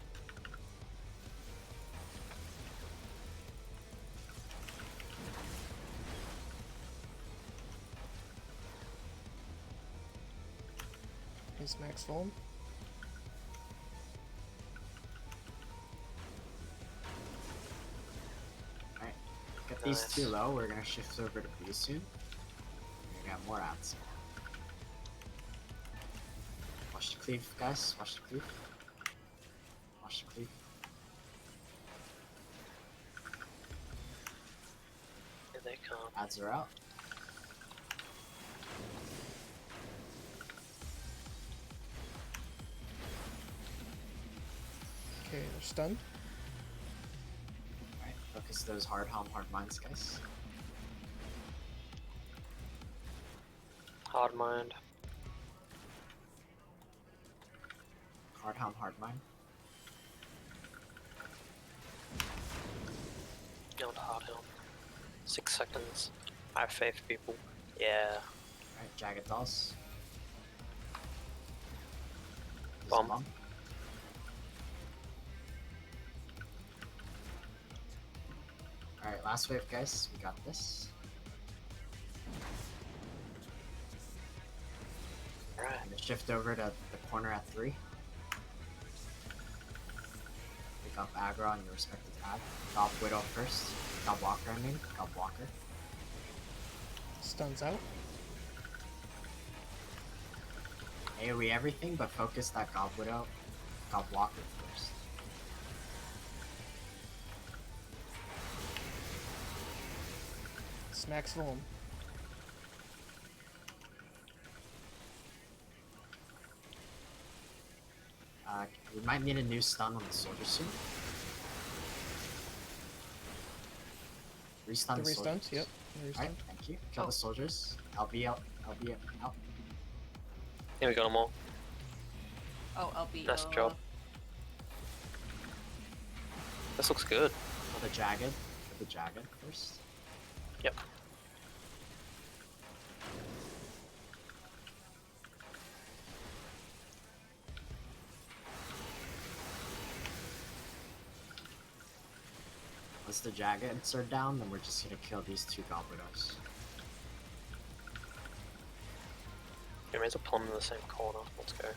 Is max full? Alright. Get these Nice. two low, we're gonna shift over to B soon. We got more ads. Watch the cleave, guys. Watch the cleave. Watch the cleave. Here they come. Ads are out. Okay, they're stunned. Alright, focus those hard helm, hard mines, guys. Hard mind. Hard helm, hard mine. Build hard hill. 6 seconds. I have faith, people. Yeah. Alright, jagged dolls. Bomb. Alright, last wave, guys. We got this. Alright. I'm gonna shift over to the corner at 3. Pick up aggro on your respective ad. Gob Widow first. Gob Walker, I mean. Gob Walker. Stuns out. AoE everything, but focus that Gob Widow, Gob Walker first. Smacks full. We might need a new stun on the soldier soon. Restun The the restuns, soldiers. yep. The Alright, restun. thank you. Kill Oh. the soldiers. LB out. LB out. Yeah, we got them all. Oh, I'll be. Nice job. This looks good. Kill the jagged. Kill the jagged first. Yep. Once the jaggeds are down, then we're just gonna kill these two Goblins. There is a plum in the same corner. Let's go.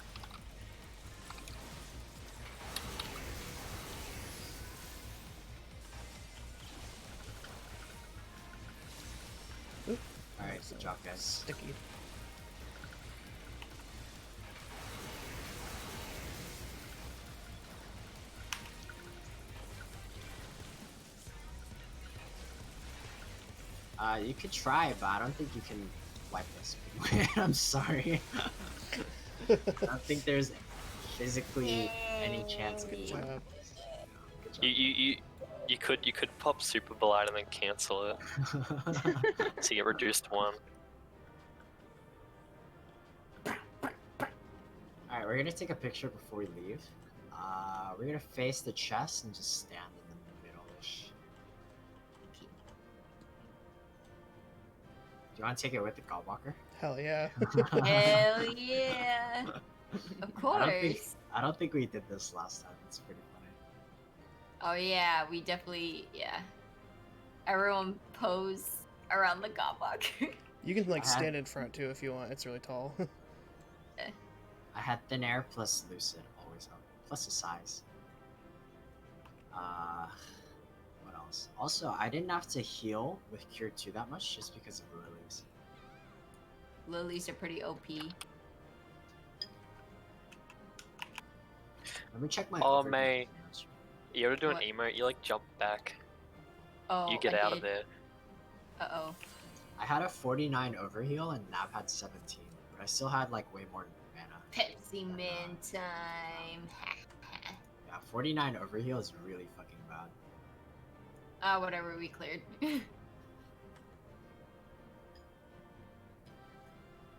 Alright, good job, guys. Sticky. You could try, but I don't think you can wipe this. I'm sorry. I don't think there's physically any chance of Good it. job. Good job. You could pop Super Blight and then cancel it to get reduced 1. Alright, we're gonna take a picture before we leave. We're gonna face the chest and just stand in the middle-ish. Do you want to take it with the Godwalker? Hell yeah. Hell yeah! Of course. I don't think we did this last time. It's pretty funny. Oh yeah, we definitely Everyone pose around the Goblock. You can like I had- stand in front too if you want. It's really tall. I had thin air plus lucid always up, plus the size. What else? Also, I didn't have to heal with Cure 2 that much just because of lilies. Lilies are pretty OP. Let me check my. Oh, overview. May. You ever do an What? emote? You like jump back. Oh, You get I out did. of there. Uh-oh. I had a 49 overheal and Nav had 17, but I still had like way more mana. Pepsi Man time. Yeah, 49 overheal is really fucking bad. Whatever, we cleared.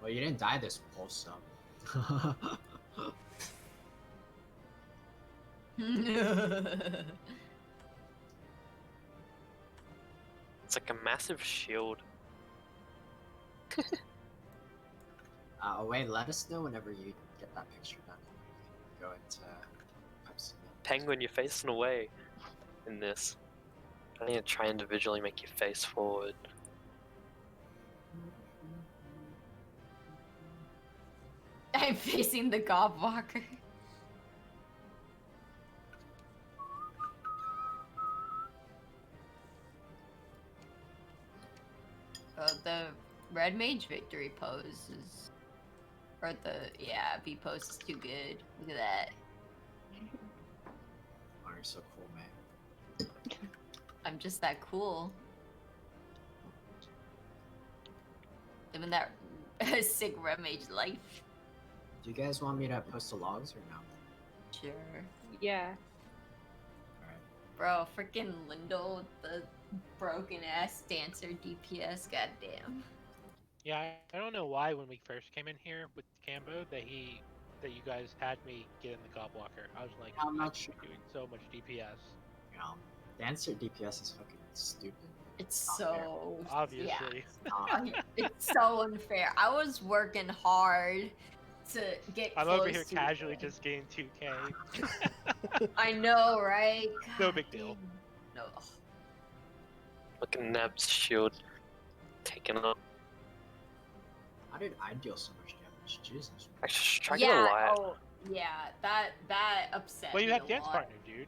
Well, you didn't die this pulse though. It's like a massive shield. Oh wait, let us know whenever you get that picture done. We can go into Pepsi Man. Penguin, you're facing away in this. I need to try individually make you face forward. I'm facing the Gobwalker. The red mage victory pose is, or the V pose is too good. Look at that. Oh, you're so cool, man. I'm just that cool. Living that sick red mage life. Do you guys want me to post the logs or no? Sure. Yeah. Alright. Bro, freaking Lindo with the broken ass dancer DPS, goddamn. Yeah, I don't know why when we first came in here with Cambo that you guys had me get in the Gobwalker. I was like, I'm not I sure. should be doing so much DPS. Dancer DPS is fucking stupid. It's Not fair. so Obviously. it's so unfair. I was working hard to get I'm close over here to casually it. just getting 2k. I know, right? No God big deal. damn. No. Look at Neb's shield taking up. How did I deal so much damage? Jesus. Actually, try to get a Yeah, light. oh yeah, that upset Well, you me had a dance lot. partner, dude.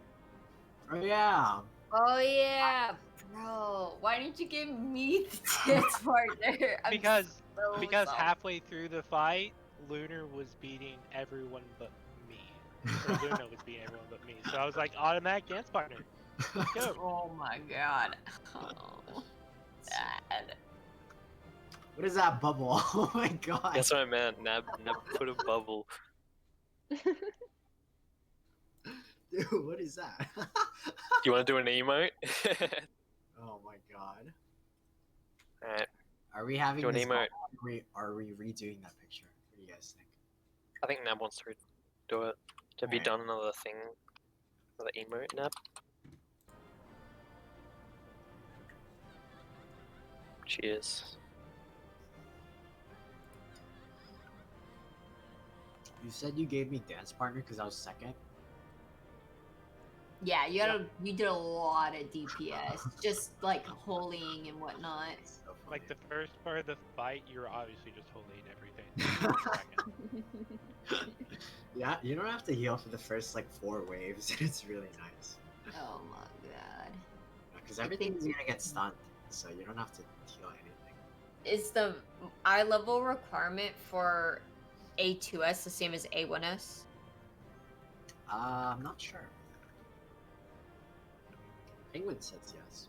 Oh yeah. Oh yeah, bro. Why didn't you give me the dance partner? I'm Because so salty. halfway through the fight, Lunar was beating everyone but me. Or Luna was beating everyone but me. So I was like, automatic dance partner. Let's go. Oh my god. Oh, sad. What is that bubble? Oh my god. That's what I meant. Neb put a bubble. Dude, what is that? You want to do an emote? Oh my god. Alright, Are we having Do an this? emote. Are we redoing that picture? What do you guys think? I think Neb wants to do it. Have you Alright. done another thing? Another emote, Neb? Cheers. You said you gave me dance partner because I was second. Yeah, you did a lot of DPS, just like holying and whatnot. So funny. Like the first part of the fight, you were obviously just holding everything. Second. Yeah, you don't have to heal for the first like 4 waves. It's really nice. Oh my god. Because everything's gonna get stunned, so you don't have to heal anything. Is the eye level requirement for A2S the same as A1S? I'm not sure. Penguin says yes.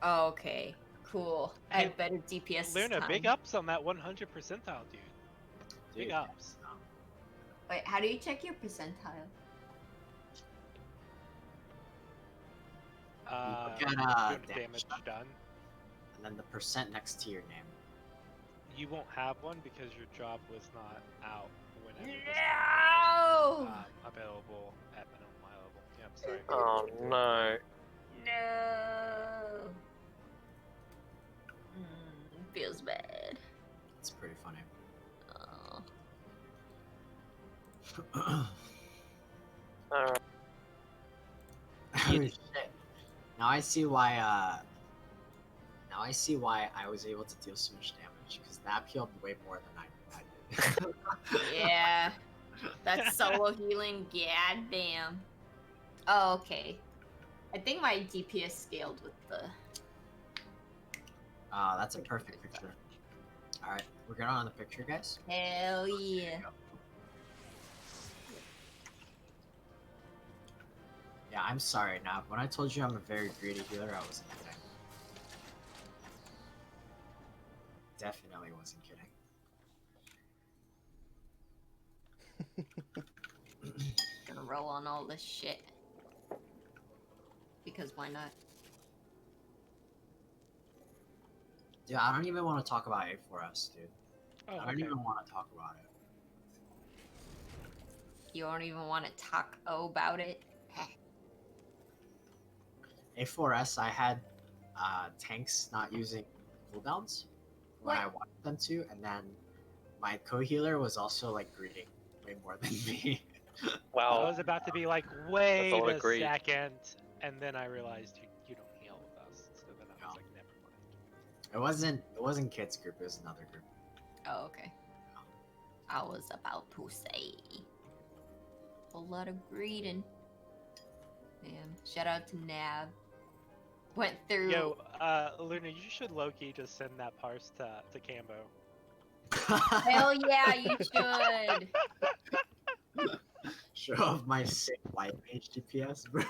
Oh, okay. Cool. I Hey, had better DPS this Luna, time. big ups on that 100 percentile, dude. Big Dude, ups. Wait, how do you check your percentile? look at, Doing damage damage done. done. And then the percent next to your name. You won't have one because your job was not out whenever this No! was available at minimum eye level. Yeah, I'm sorry. Oh no. No. Feels bad. It's pretty funny. Oh. Alright. Oh, shit. Now I see why. Now I see why I was able to deal so much damage because that healed way more than I did. Yeah. That's solo healing. God damn. Oh, okay. I think my DPS scaled with the. Oh, that's a perfect picture. All right, We're good on the picture, guys? Hell yeah. Yeah, I'm sorry, Nav. When I told you I'm a very greedy healer, I wasn't kidding. Definitely wasn't kidding. Gonna roll on all this shit. Because why not? Dude, I don't even want to talk about A4S, dude. Oh, I don't okay. even want to talk about it. You don't even want to talk about it? Heh. A4S, I had tanks not using cooldowns when I wanted them to, and then my co-healer was also like greeting way more than me. I Wow. was about to be like, wait all a agreed. second, and then I realized you don't heal with us. So then I was like, never mind. It wasn't kids group, it was another group. Oh, okay. I was about to say. A lot of greeting. Man, shout out to Nav. Went through. Yo, Luna, you should low-key just send that parse to Cambo. Hell yeah, you should. Show off my sick white mage DPS, bro.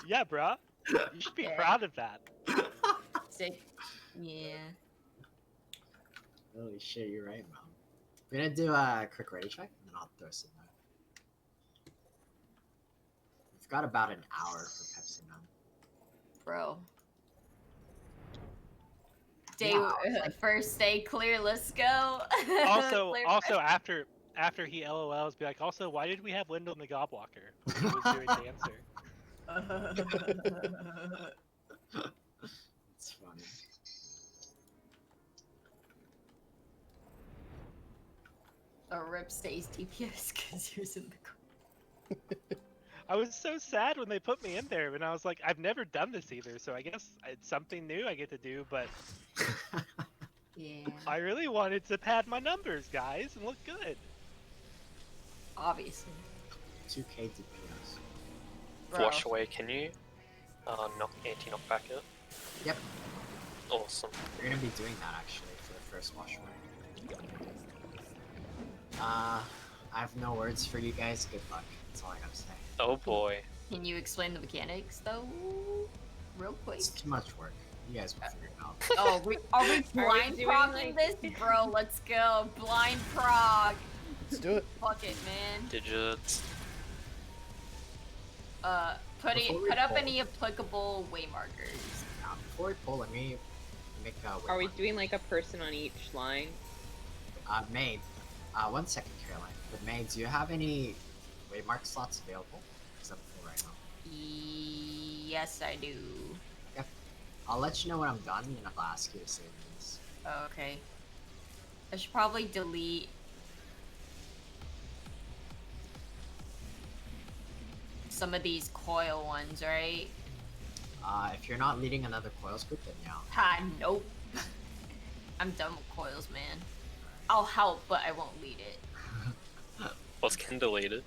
Yeah, bruh. You should be Yeah. proud of that. Sick. Yeah. Holy shit, you're right, man. We're gonna do a quick ready check, and then I'll throw some there. We've got about an hour for Pepsi Man. Bro. Day Yeah, first day clear, let's go. Also, Clear also after he LOLs, be like, also, why did we have Wendell the Gobwalker? He was doing dancer. It's funny. A rip stays TPS because he was in the I was so sad when they put me in there, and I was like, I've never done this either, so I guess it's something new I get to do, but Yeah. I really wanted to pad my numbers, guys, and look good. Obviously. 2k DPS. Bro. Wash away, can you anti-knockback it? Yep, Awesome. we're gonna be doing that actually for the first wash away. I have no words for you guys. Good luck. That's all I gotta say. Oh boy. Can you explain the mechanics though? Real quick. It's too much work. You guys will figure it out. Oh, are we blind doing, progging like- this? Bro, let's go. Blind prog. Let's do it. Fuck it, man. Digits. Before we Put up pull- any applicable way markers. Before we pull, let me make a Are we doing like a person on each line? May, 1 second, Caroline. But May, do you have any waymark slots available? Because I'm full right now. Yes, I do. I'll let you know when I'm done, and I'll ask you to save these. Okay. I should probably delete. Some of these coil ones, right? If you're not leading another coils group, then yeah. Ha, nope. I'm done with coils, man. I'll help, but I won't lead it. What's Ken deleted?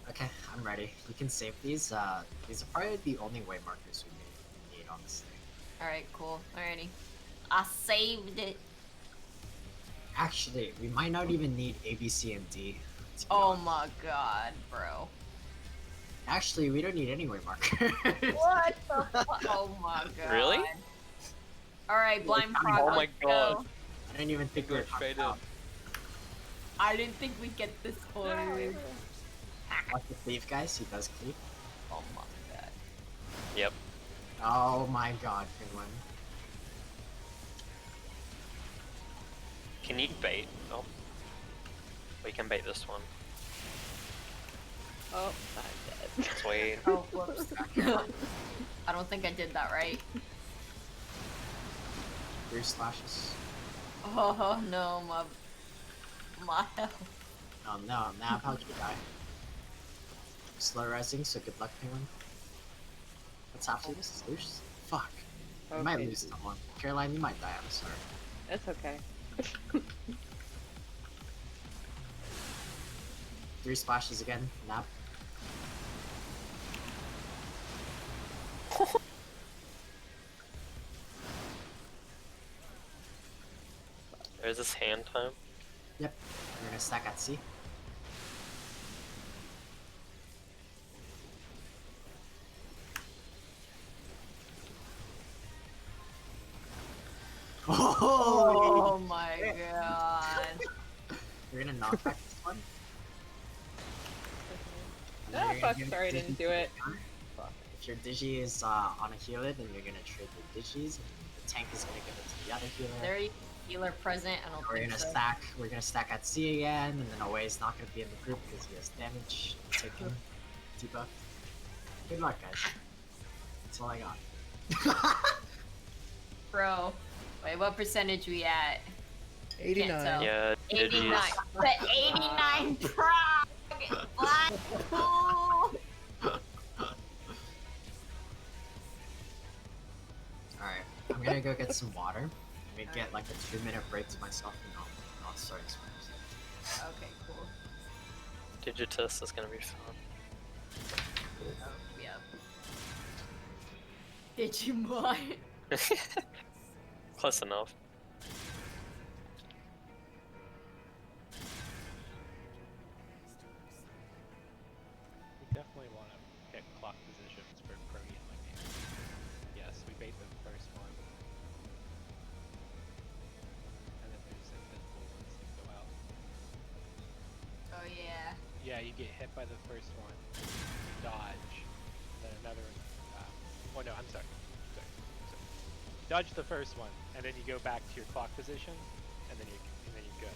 Okay, I'm ready. You can save these. These are probably the only way markers we need on this thing. Alright, cool. Alrighty. I saved it. Actually, we might not even need A, B, C, and D. to be Oh honest. my god, bro. Actually, we don't need any way markers. What the fuck? Oh my god. Really? Alright, blind prog. Oh my let's go. god. I didn't even think we were Straight talking about. I didn't think we'd get this far. Watch the cleave, guys. He does cleave. Oh my god. Yep. Oh my god, good one. Can you bait? Oh. We can bait this one. Oh, I'm dead. Sweet. Oh, whoops. I don't think I did that right. 3 slashes. Oh no, my health. Oh no, Nav, how'd you die? Slow rising, so good luck, Penguin. What's after this? Lucius? Fuck. You might Okay. lose someone. Caroline, you might die, I'm sorry. That's okay. 3 splashes again, Nav. Or is this hand time? Yep. We're gonna stack at C. Oh! Oh my god. You're gonna knock back this one. And then Ah, you're gonna fuck, give sorry, I Digi didn't do it. counter. If your Digi is on a healer, then you're gonna trade the Digis, and the tank is gonna give it to the other healer. There you healer present. I don't We're think gonna so. stack. We're gonna stack at C again, and then Away is not gonna be in the group because he has damage taken. Debuff. Good luck, guys. That's all I got. Bro, wait, what percentage we at? 89. tell. Yeah, 89. Digi's. But 89 prog! Black fool! Alright, I'm gonna go get some water. Let me get like a 2-minute break to myself, and I'll start explaining. Okay, cool. Digitus is gonna be fun. Oh, yeah. Digimon. Close enough. We definitely want to pick clock positions for Protean Lightning. Yes, we bait the first one. And then there's invisible ones that go out. Oh, yeah. Yeah, you get hit by the first one, you dodge, then another one. Oh no, I'm sorry. Sorry. Dodge the first one, and then you go back to your clock position, and then you're good.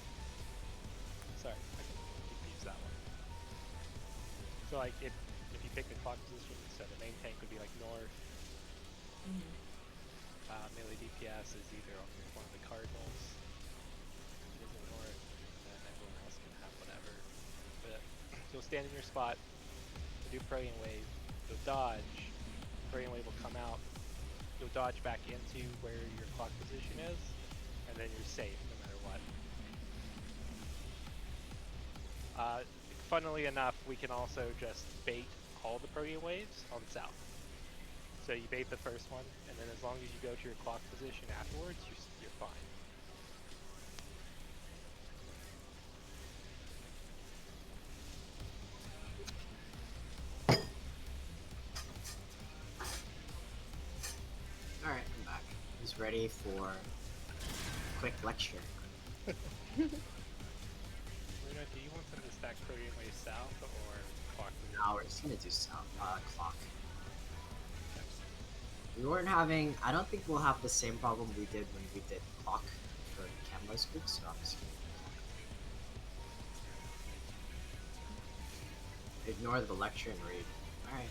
Sorry, I confused that one. So like if you pick the clock position, so the main tank would be like north. Melee DPS is either on one of the cardinals, which is north, and then everyone else can have whatever. But you'll stand in your spot, do Protean Wave, you'll dodge, Protean Wave will come out, you'll dodge back into where your clock position is, and then you're safe no matter what. Funnily enough, we can also just bait all the Protean Waves on the south. So you bait the first one, and then as long as you go to your clock position afterwards, you're fine. Alright, I'm back. Who's ready for a quick lecture? Luna, do you want them to stack Protean Wave south or clock position? No, we're just gonna do clock. We weren't having. I don't think we'll have the same problem we did when we did clock for Cambo's group, so I'm just gonna do clock. Ignore the lecture and read. Alright.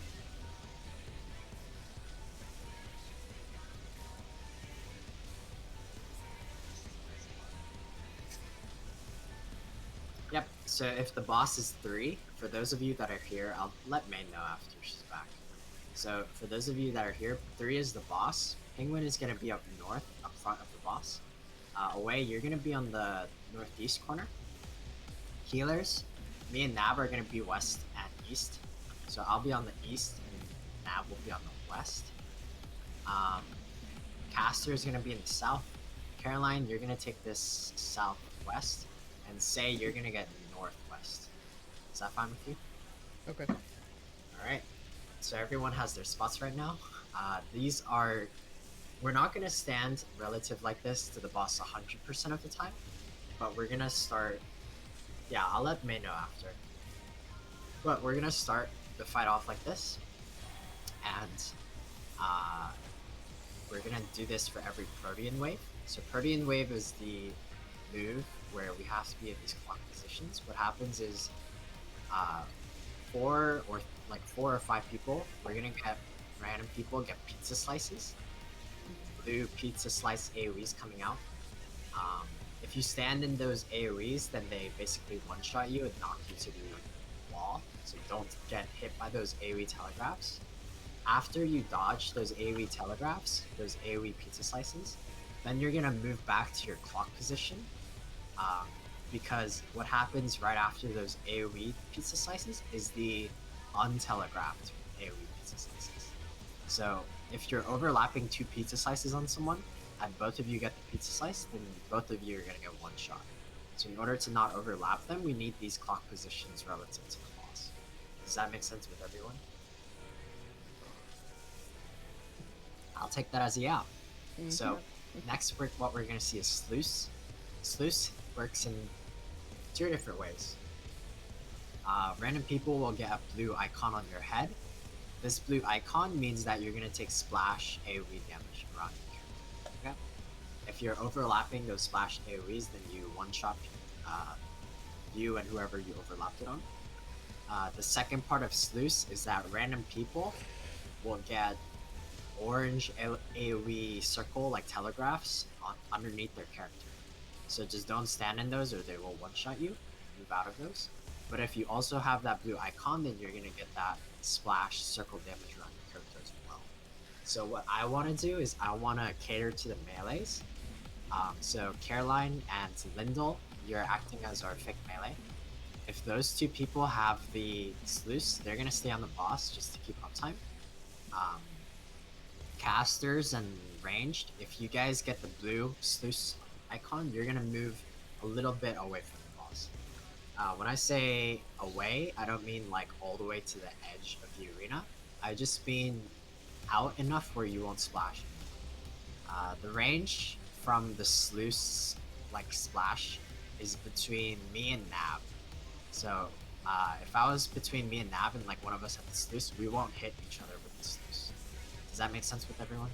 Yep, so if the boss is 3, for those of you that are here, I'll let May know after she's back. So for those of you that are here, 3 is the boss. Penguin is going to be up north, up front of the boss. Away, you're going to be on the northeast corner. Healers, me and Nab are going to be west and east. So I'll be on the east and Nab will be on the west. Caster is going to be in the south. Caroline, you're going to take this southwest. And say you're gonna get northwest. Is that fine with you? Okay. Alright. So everyone has their spots right now. These are... We're not gonna stand relative like this to the boss 100% of the time. But we're gonna start... Yeah, I'll let May know after. But we're gonna start the fight off like this. And... we're gonna do this for every Protean Wave. So Protean Wave is the move where we have to be at these clock positions. What happens is 4 or 5 people, we're gonna get random people get pizza slices. Blue pizza slice AoEs coming out. If you stand in those AoEs, then they basically one-shot you and knock you to the wall. So don't get hit by those AoE telegraphs. After you dodge those AoE telegraphs, those AoE pizza slices, then you're gonna move back to your clock position. Because what happens right after those AoE pizza slices is the untelegraphed AoE pizza slices. So if you're overlapping 2 pizza slices on someone, and both of you get the pizza slice, then both of you are gonna get one shot. So in order to not overlap them, we need these clock positions relative to the boss. Does that make sense with everyone? I'll take that as a yeah. So next, what we're gonna see is sluice. Sluice works in two different ways. Random people will get a blue icon on your head. This blue icon means that you're gonna take splash AoE damage around your character. Okay? If you're overlapping those splash AoEs, then you one-shot you and whoever you overlapped it on. The second part of sluice is that random people will get orange AoE circle like telegraphs underneath their character. So just don't stand in those or they will one-shot you. Move out of those. But if you also have that blue icon, then you're gonna get that splash circle damage around your character as well. So what I want to do is I want to cater to the melees. So Caroline and Lyndall, you're acting as our fake melee. If those two people have the sluice, they're gonna stay on the boss just to keep uptime. Casters and ranged, if you guys get the blue sluice icon, you're gonna move a little bit away from the boss. When I say away, I don't mean like all the way to the edge of the arena. I just mean out enough where you won't splash. The range from the sluice like splash is between me and Nab. So if I was between me and Nab and like one of us had the sluice, we won't hit each other with the sluice. Does that make sense with everyone?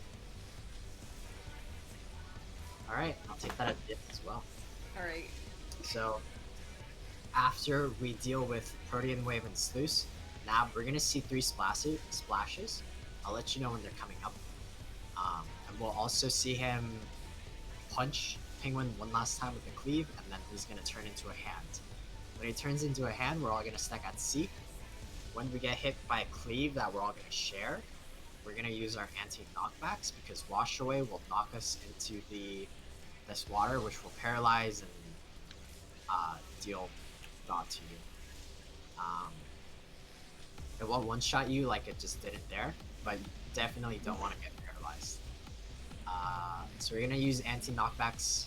Alright, I'll take that as yes as well. Alright. So after we deal with Protean Wave and Sluice, now we're gonna see 3 splashes. I'll let you know when they're coming up. And we'll also see him punch Penguin one last time with the cleave, and then he's gonna turn into a hand. When he turns into a hand, we're all gonna stack at C. When we get hit by a cleave that we're all gonna share, we're gonna use our anti-knockbacks because Wash Away will knock us into this water, which will paralyze and deal dot to you. It will one-shot you like it just didn't there, but you definitely don't want to get paralyzed. So we're gonna use anti-knockbacks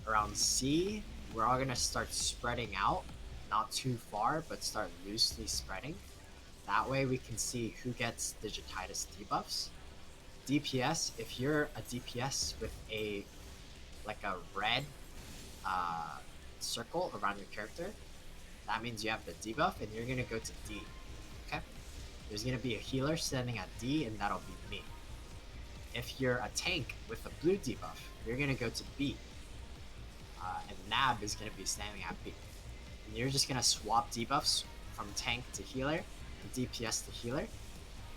around C. We're all gonna start spreading out, not too far, but start loosely spreading. That way we can see who gets Digititis debuffs. DPS, if you're a DPS with a red circle around your character, that means you have the debuff and you're gonna go to D. Okay? There's gonna be a healer standing at D and that'll be me. If you're a tank with a blue debuff, you're gonna go to B. And Nab is gonna be standing at B. And you're just gonna swap debuffs from tank to healer and DPS to healer.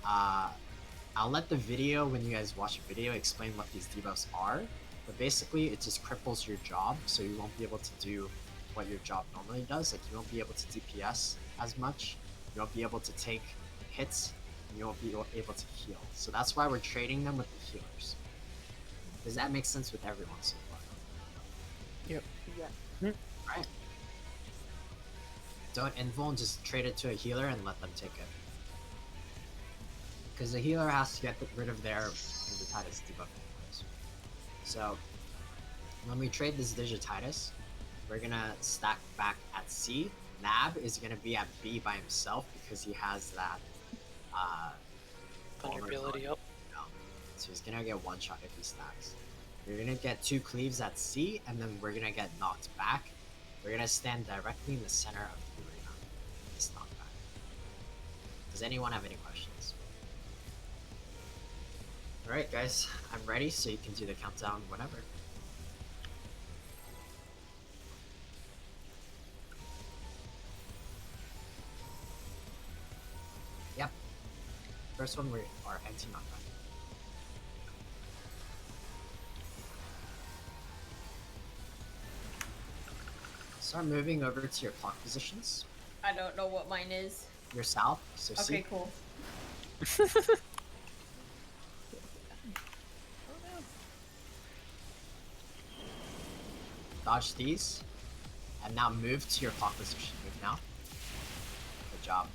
I'll let the video, when you guys watch the video, explain what these debuffs are. But basically, it just cripples your job, so you won't be able to do what your job normally does. Like, you won't be able to DPS as much, you won't be able to take hits, and you won't be able to heal. So that's why we're trading them with the healers. Does that make sense with everyone so far? Yep. Yeah. Right. Don't invul and just trade it to a healer and let them take it. Because the healer has to get rid of their Digititis debuff anyways. So, when we trade this Digititis, we're gonna stack back at C. Nab is gonna be at B by himself because he has that Vulnerability up. So he's gonna get one shot if he stacks. We're gonna get 2 cleaves at C, and then we're gonna get knocked back. We're gonna stand directly in the center of the arena. This knockback. Does anyone have any questions? Alright guys, I'm ready, so you can do the countdown whenever. Yep. First one we are anti-knockback. Start moving over to your clock positions. I don't know what mine is. Your south, so C. Okay, cool. Dodge these, and now move to your clock position. Move now. Good job.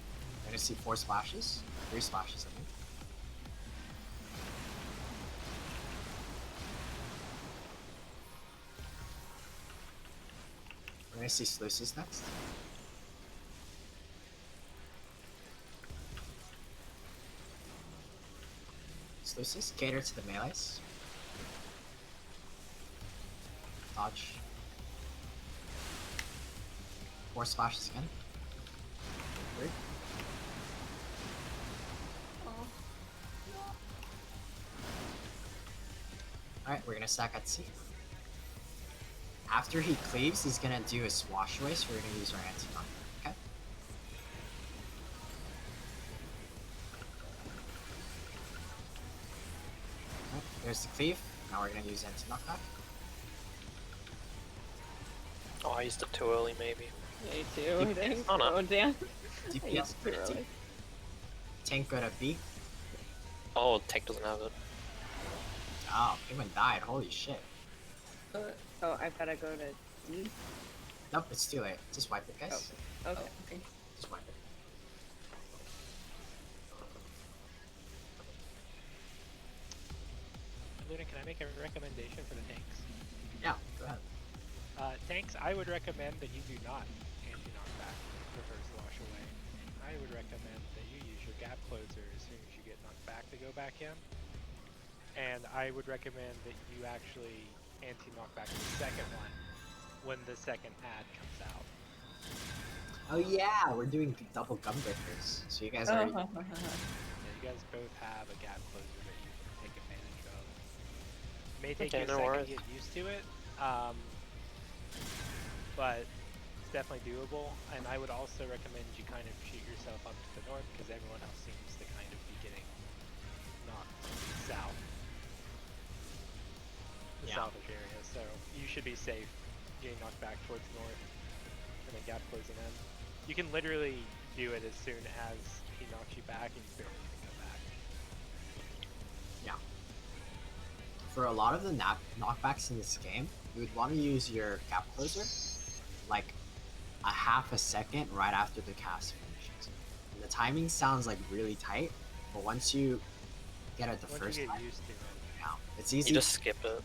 You're gonna see 4 splashes, 3 splashes, I think. gonna see sluices next. Sluices, cater to the melees. Dodge. 4 splashes again. 3. Alright, we're gonna stack at C. After he cleaves, he's gonna do a swash away, so we're gonna use our anti-knock. Okay? Alright, there's the cleave. Now we're gonna use anti-knockback. Oh, I used it too early, maybe. Me too, I think. Oh, no. Oh, damn. I DPS used go too to D. early. Tank go to B. Oh, Tank doesn't have it. Oh, Penguin died. Holy shit. Oh, I've gotta go to D? Nope, it's too late. Just wipe it, guys. Okay. Okay. Just wipe it. Luna, can I make a recommendation for the tanks? Yeah, go ahead. Tanks, I would recommend that you do not anti-knockback the first wash away. I would recommend that you use your gap closer as soon as you get knocked back to go back in. And I would recommend that you actually anti-knockback the second one when the second ad comes out. Oh yeah, we're doing double gun breakers. So you guys already... Yeah, you guys both have a gap closer that you can take advantage of. It may take Okay, you a no second worries. to get used to it, but it's definitely doable. And I would also recommend you kind of shoot yourself up to the north because everyone else seems to kind of be getting knocked south. The Yeah. southish area, so you should be safe getting knocked back towards north and then gap closing in. You can literally do it as soon as he knocks you back and you barely even go back. Yeah. For a lot of the knockbacks in this game, you would want to use your gap closer like a half a second right after the cast finishes. And the timing sounds like really tight, but once you get it the Once first you get time, used to it. yeah, it's easy. You just skip it.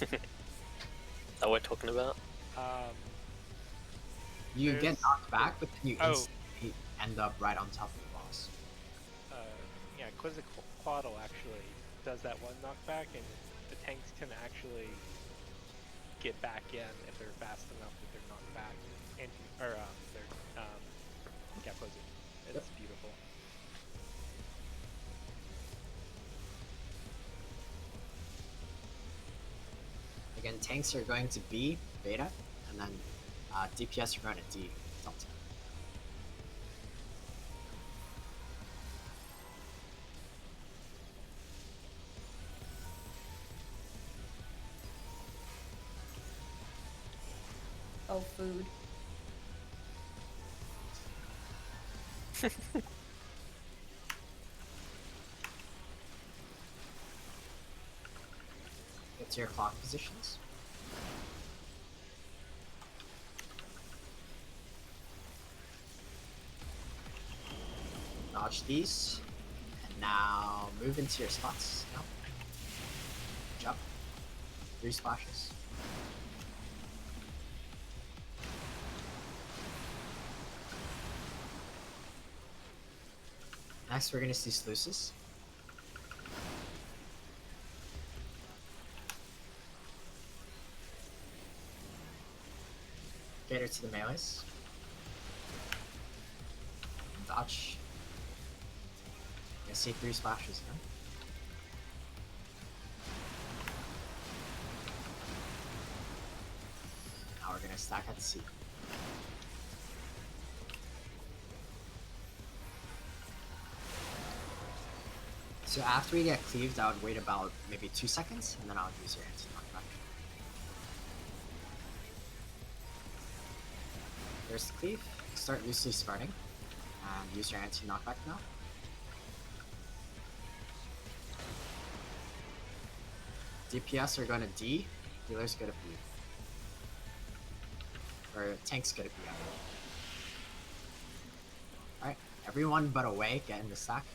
That what we're talking about? You get there's- knocked back, but then you Oh. instantly end up right on top of the boss. Yeah, Quetzalcoatl actually does that one knockback, and the tanks can actually get back in if they're fast enough that they're knocked back, they're gap closing. It's Yep. beautiful. Again, tanks are going to B, beta, and then DPS are going to D, delta. Oh, food. Get to your clock positions. Dodge these. And now move into your spots. Now. Jump. 3 splashes. Next, we're gonna see sluices. Cater to the melees. Dodge. Gonna see 3 splashes now. Now we're gonna stack at C. So after we get cleaved, I would wait about maybe 2 seconds, and then I would use your anti-knockback. There's the cleave. Start loosely spreading, and use your anti-knockback now. DPS are going to D, healers go to B. Or tanks go to B, I mean. Alright, everyone but away, get in the stack.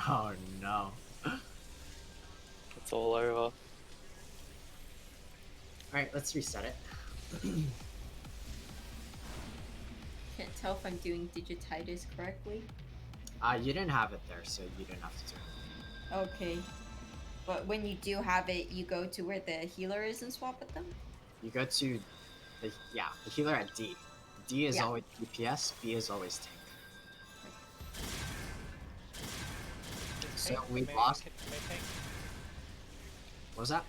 Oh no. It's all over. Alright, let's reset it. can't tell if I'm doing digititis correctly. You didn't have it there, so you didn't have to do it. Okay. But when you do have it, you go to where the healer is and swap with them? You go to the healer at D. D is Yeah. always DPS, B is always tank. Is So Pink the we main- lost. main tank? What was that?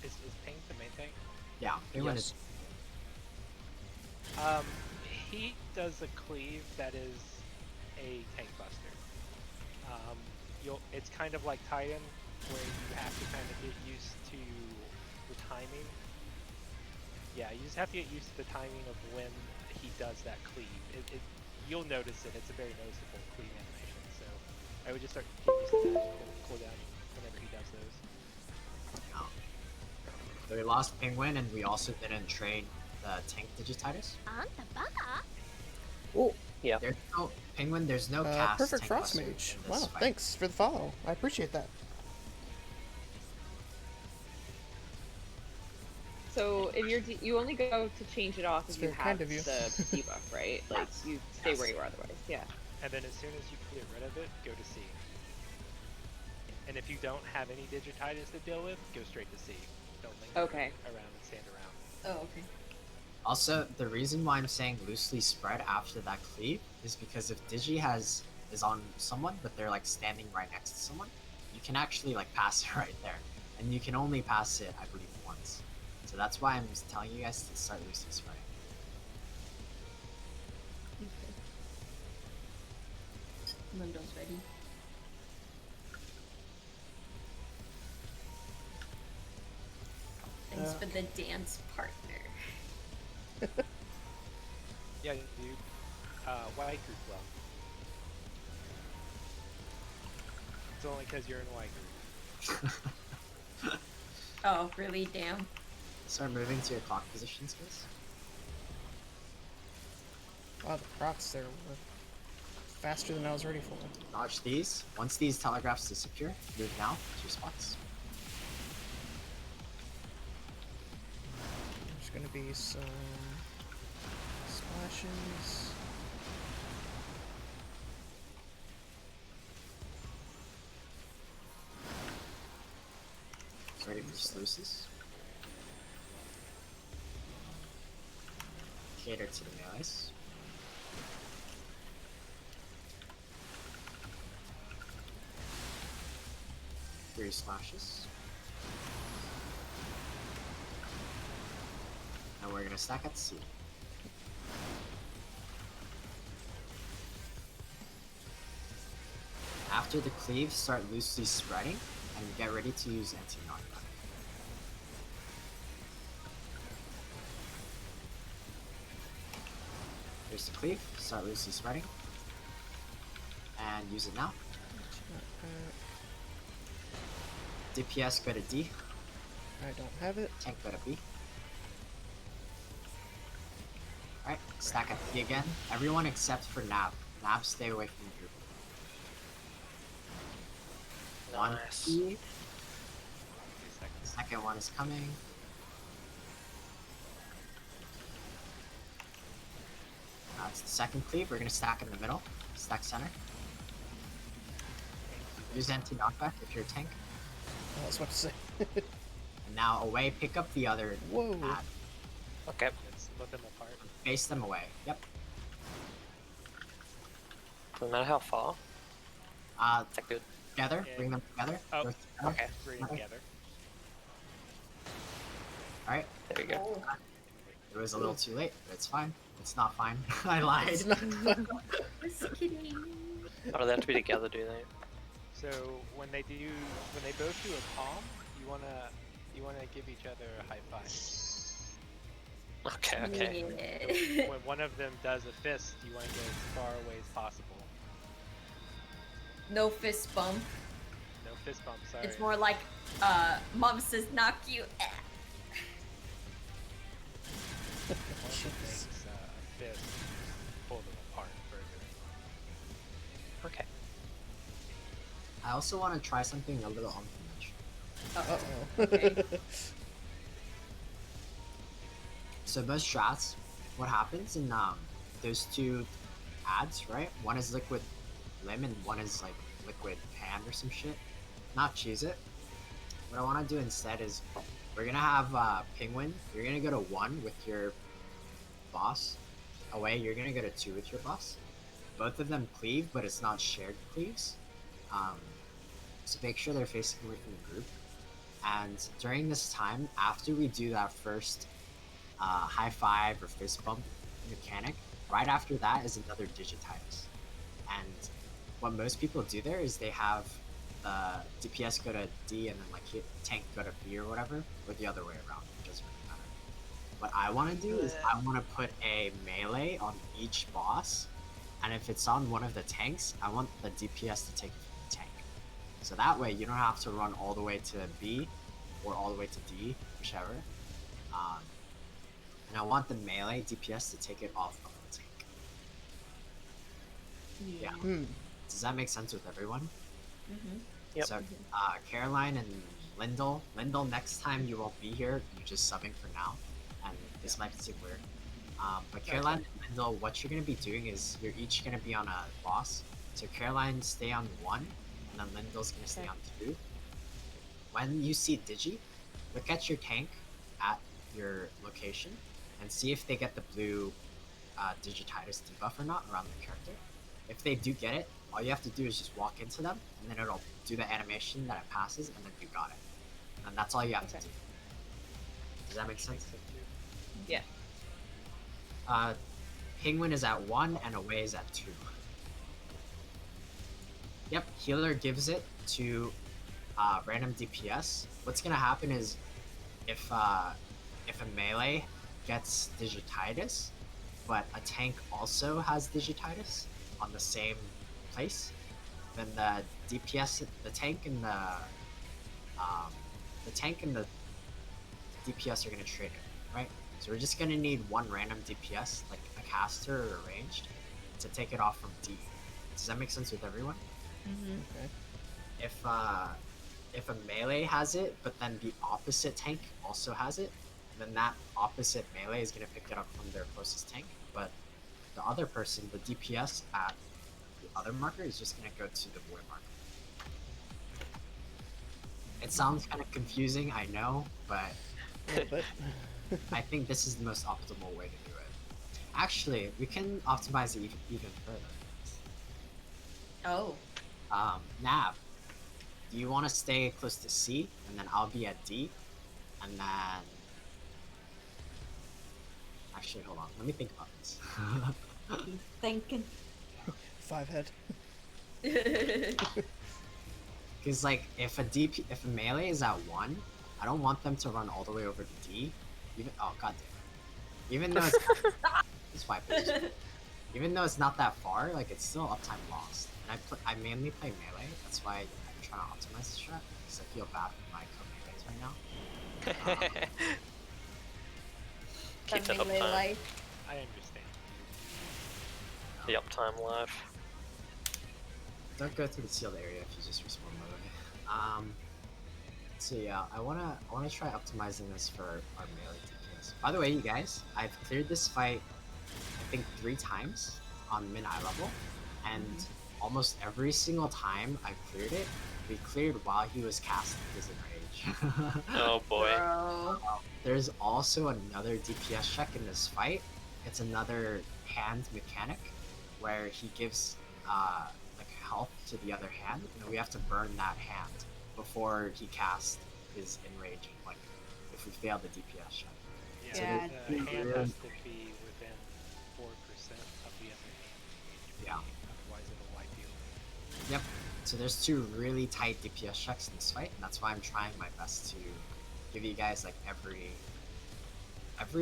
Is Pink the main tank? Yeah, Penguin Yes. He does a cleave that is a tank buster. It's kind of like Titan, where you have to kind of get used to the timing. Yeah, you just have to get used to the timing of when he does that cleave. You'll notice it. It's a very noticeable cleave animation. So I would just start getting used to that cooldown whenever he does those. No. So we lost Penguin, and we also didn't train the tank digititis. Oh, There's no Penguin. There's no cast. perfect tank frost buster mage. in this Wow, fight. thanks for the follow. I appreciate that. So if you only go to change it off It's if you very have kind of you. the debuff, right? Like you stay where you are otherwise. Yeah. And then as soon as you get rid of it, go to C. And if you don't have any digititis to deal with, go straight to C. Don't linger Okay. around and stand around. Oh, okay. Also, the reason why I'm saying loosely spread after that cleave is because if Digi is on someone, but they're like standing right next to someone, you can actually like pass it right there, and you can only pass it, I believe, once. So that's why I'm just telling you guys to start loosely spreading. Mundo's ready. Thanks for the dance partner. Yeah, dude. Y group well. It's only because you're in Y group. Oh, really? Damn. Start moving to your clock positions, guys. Wow, the procs there were faster than I was ready for. Dodge these. Once these telegraphs disappear, move now to your spots. There's gonna be some splashes. Ready for sluices. Cater to the melees. Three slashes. And we're gonna stack at C. After the cleave, start loosely spreading and get ready to use anti-knockback. Here's the cleave, start loosely spreading. And use it now. DPS go to D, I don't have it. tank go to B. Alright, stack at D again. Everyone except for Nab. Nab, stay away from the group. One Nice. B. 2 seconds. The second one is coming. That's the second cleave. We're gonna stack in the middle. Stack center. Use anti-knockback if you're a tank. I was about to say. And now away, pick up the other Whoa. pad. Okay. Let's split them apart. Face them away. Yep. No matter how far. Is that good? Together. Yeah. Bring them together. Oh, Go together. Okay. Bring it together. Alright. There we go. It was a little too late, but it's fine. It's not fine. I lied. It's not fun. Just kidding. Oh, do they have to be together, do they? So when they both do a palm, you wanna give each other a high five. Okay, okay. Yeah. When one of them does a fist, you want to get as far away as possible. No fist bump. No fist bump, sorry. It's more like, mom says knock you. One of them makes a fist, pull them apart further. Okay. I also want to try something a little unconventional. Uh-oh. Okay. So most strats, what happens in those two ads, right? One is liquid lemon, one is like liquid pan or some shit. Not cheese it. What I want to do instead is we're gonna have penguin. You're gonna go to 1 with your boss. Away, you're gonna go to 2 with your boss. Both of them cleave, but it's not shared cleaves. So make sure they're facing away from the group. And during this time, after we do that first high five or fist bump mechanic, right after that is another digititis. And what most people do there is they have the DPS go to D and then like tank go to B or whatever, or the other way around. It doesn't really matter. What I want to do is I want to put a melee on each boss, and if it's on one of the tanks, I want the DPS to take it from the tank. So that way you don't have to run all the way to B or all the way to D, whichever. And I want the melee DPS to take it off of the tank. Yeah. Does that make sense with everyone? Yep. So, Caroline and Lyndall. Lyndall, next time you won't be here. You're just subbing for now, and this might seem weird. But Caroline and Lyndall, what you're gonna be doing is you're each gonna be on a boss. So Caroline, stay on 1, and then Lyndall's gonna stay on 2. When you see Digi, look at your tank at your location and see if they get the blue Digititis debuff or not around the character. If they do get it, all you have to do is just walk into them, and then it'll do the animation that it passes, and then you got it. And that's all you have to do. Does that make sense? Yeah. Penguin is at 1, and Away is at 2. Yep, Healer gives it to random DPS. What's gonna happen is if a melee gets Digititis, but a tank also has Digititis on the same place, then the DPS, the tank and the DPS are gonna trade it, right? So we're just gonna need one random DPS, like a caster or a ranged, to take it off from D. Does that make sense with everyone? Okay. If a melee has it, but then the opposite tank also has it, then that opposite melee is gonna pick it up from their closest tank. But the other person, the DPS at the other marker, is just gonna go to the void marker. It sounds kind of confusing, I know, but A little bit. I think this is the most optimal way to do it. Actually, we can optimize it even further. Oh. Nav, do you want to stay close to C, and then I'll be at D, and then... Actually, hold on. Let me think about this. He's thinking. 5 head. Because like, if a melee is at 1, I don't want them to run all the way over to D. Oh god damn it. Even though it's just wipe it. Even though it's not that far, like it's still uptime lost. And I mainly play melee. That's why I'm trying to optimize the strat, because I feel bad for my co-melees right now. Keep that Melee uptime. life. I understand. The uptime life. Don't go through the sealed area if you just respawn mode. So yeah, I wanna try optimizing this for our melee DPS. By the way, you guys, I've cleared this fight I think 3 times on min eye level, and almost every single time I cleared it, we cleared while he was casting his enrage. Oh boy. Bro. There's also another DPS check in this fight. It's another hand mechanic where he gives like health to the other hand, and we have to burn that hand before he casts his enrage. Like if we fail the DPS check. Yeah, The it's hand really- has to be within 4% of the other hand. Yeah. Otherwise it'll wipe you. Yep. So there's 2 really tight DPS checks in this fight, and that's why I'm trying my best to give you guys like every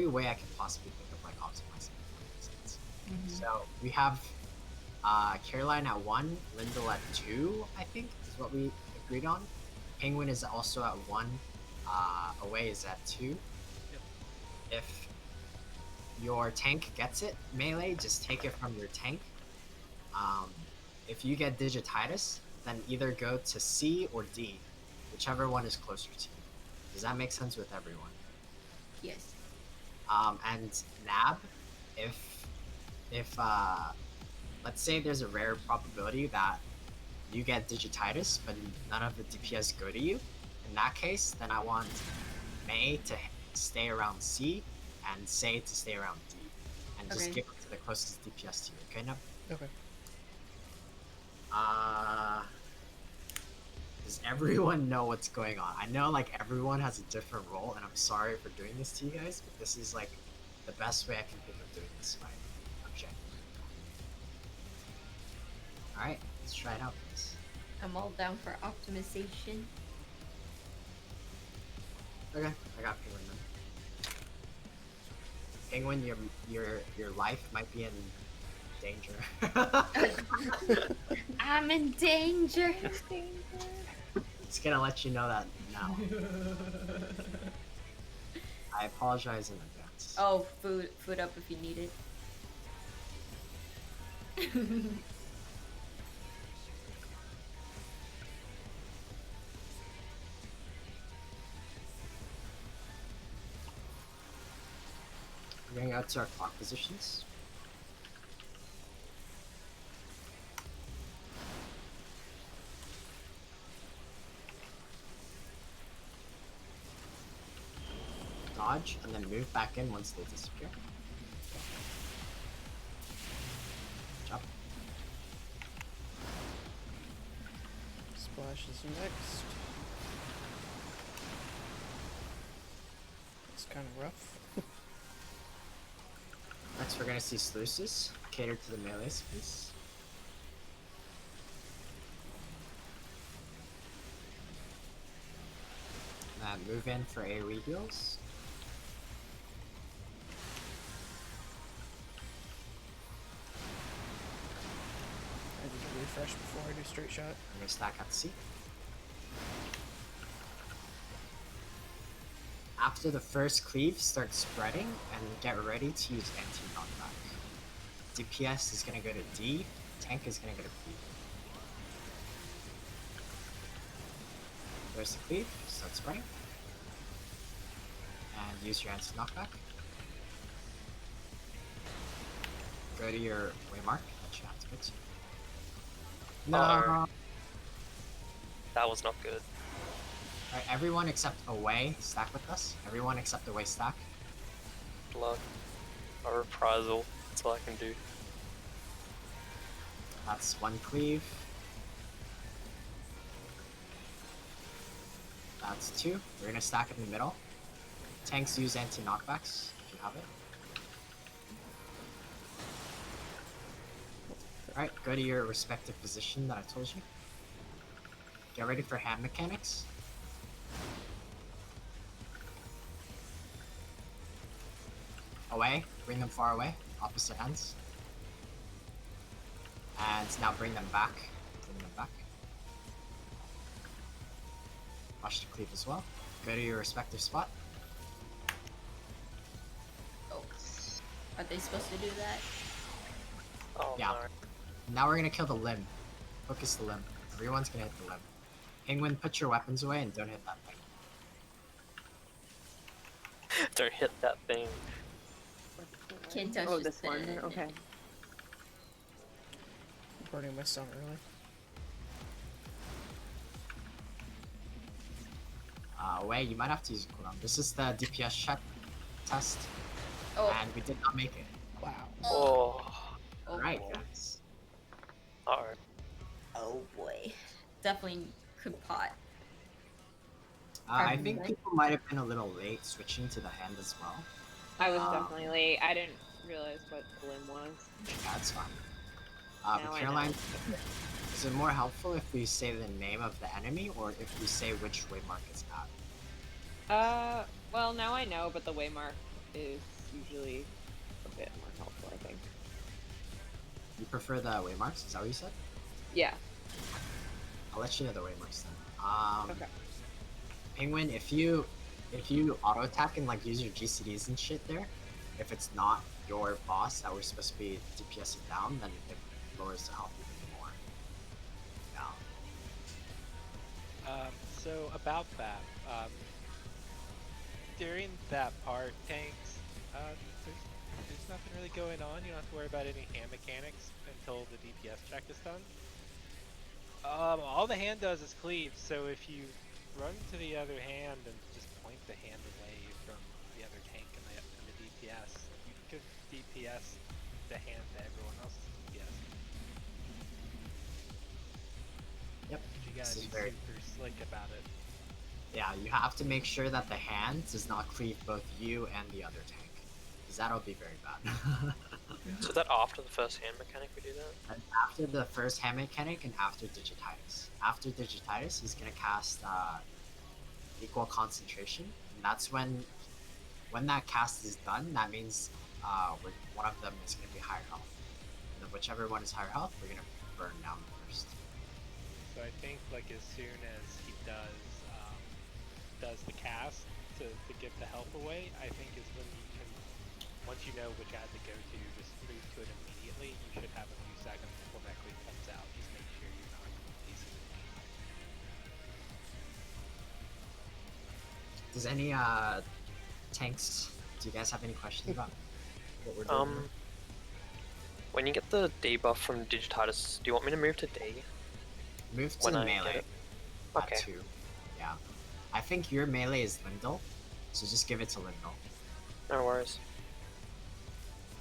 way I can possibly think of like optimizing it. So we have Caroline at 1, Lyndall at 2, I think is what we agreed on. Penguin is also at 1, Away is at 2. Yep. If your tank gets it, melee, just take it from your tank. If you get Digititis, then either go to C or D, whichever one is closer to you. Does that make sense with everyone? Yes. And Nab, if if let's say there's a rare probability that you get Digititis, but none of the DPS go to you. In that case, then I want May to stay around C and Say to stay around D, and just Okay. give it to the closest DPS to you. Okay, now. Okay. Does everyone know what's going on? I know like everyone has a different role, and I'm sorry for doing this to you guys, but this is like the best way I can think of doing this fight. Okay. Alright, let's try it out, guys. I'm all down for optimization. Okay, I got Penguin then. Penguin, your life might be in danger. I'm in danger. Just gonna let you know that now. I apologize in advance. Oh, food up if you need it. We're going out to our clock positions. Dodge, and then move back in once they disappear. Jump. Splash is next. It's kind of rough. Next, we're gonna see sluices. Cater to the melee space. Move in for AoE heals. I need to refresh before I do straight shot. I'm gonna stack at C. After the first cleave, start spreading and get ready to use anti-knockback. DPS is gonna go to D, tank is gonna go to B. There's the cleave, start spreading. And use your anti-knockback. Go to your waymark that you have to get to. No! Uh-oh. That was not good. Alright, everyone except away stack with us. Everyone except away stack. Luck. A reprisal. That's all I can do. That's one cleave. That's two. We're gonna stack in the middle. Tanks use anti-knockbacks if you have it. Alright, go to your respective position that I told you. Get ready for hand mechanics. Away, bring them far away, opposite ends. And now bring them back. Bring them back. Watch the cleave as well. Go to your respective spot. Oh. Are they supposed to do that? Oh Yeah. no. Now we're gonna kill the limb. Focus the limb. Everyone's gonna hit the limb. Penguin, put your weapons away and don't hit that thing. Don't hit that thing. Can't touch Oh, this this one. thing. Okay. Burning my stomach early. Away, you might have to use a cooldown. This is the DPS check test, Oh. and we did not make it. Wow. Oh. Oh, Alright, boy. guys. Alright. Oh boy. Definitely could pot. I Pardon think me? people might have been a little late switching to the hand as well. I was definitely late. I didn't realize what the limb was. That's fine. Now But I Caroline, is it more helpful if we say the name of the enemy or if we say which waymark it's at? Well, now I know, but the waymark is usually a bit more helpful, I think. You prefer the waymarks? Is that what you said? Yeah. I'll let you know the waymarks then. Okay. Penguin, if you auto attack and like use your GCDs and shit there, if it's not your boss that we're supposed to be DPSing down, then it lowers the health even more. Yeah. So about that, during that part, tanks, there's nothing really going on. You don't have to worry about any hand mechanics until the DPS check is done. All the hand does is cleave, so if you run to the other hand and just point the hand away from the other tank and the DPS, you can DPS the hand to everyone else's DPS. Yep. But you This gotta is be very- super slick about it. Yeah, you have to make sure that the hand does not cleave both you and the other tank, because that'll be very bad. So is that after the first hand mechanic we do that? And after the first hand mechanic and after Digititis. After Digititis, he's gonna cast Equal Concentration, and that's when that cast is done. That means one of them is gonna be higher health, and then whichever one is higher health, we're gonna burn down first. So I think like as soon as he does the cast to give the health away, I think is when you can, once you know which ad to go to, just move to it immediately. You should have a few seconds before that cleave comes out. Just make sure you're not using it. Does any tanks? Do you guys have any questions about what we're doing? When you get the debuff from Digititis, do you want me to move to D? Move to when I get melee. it. at Okay. 2. Yeah. I think your melee is Lindel, so just give it to Lindel. No worries.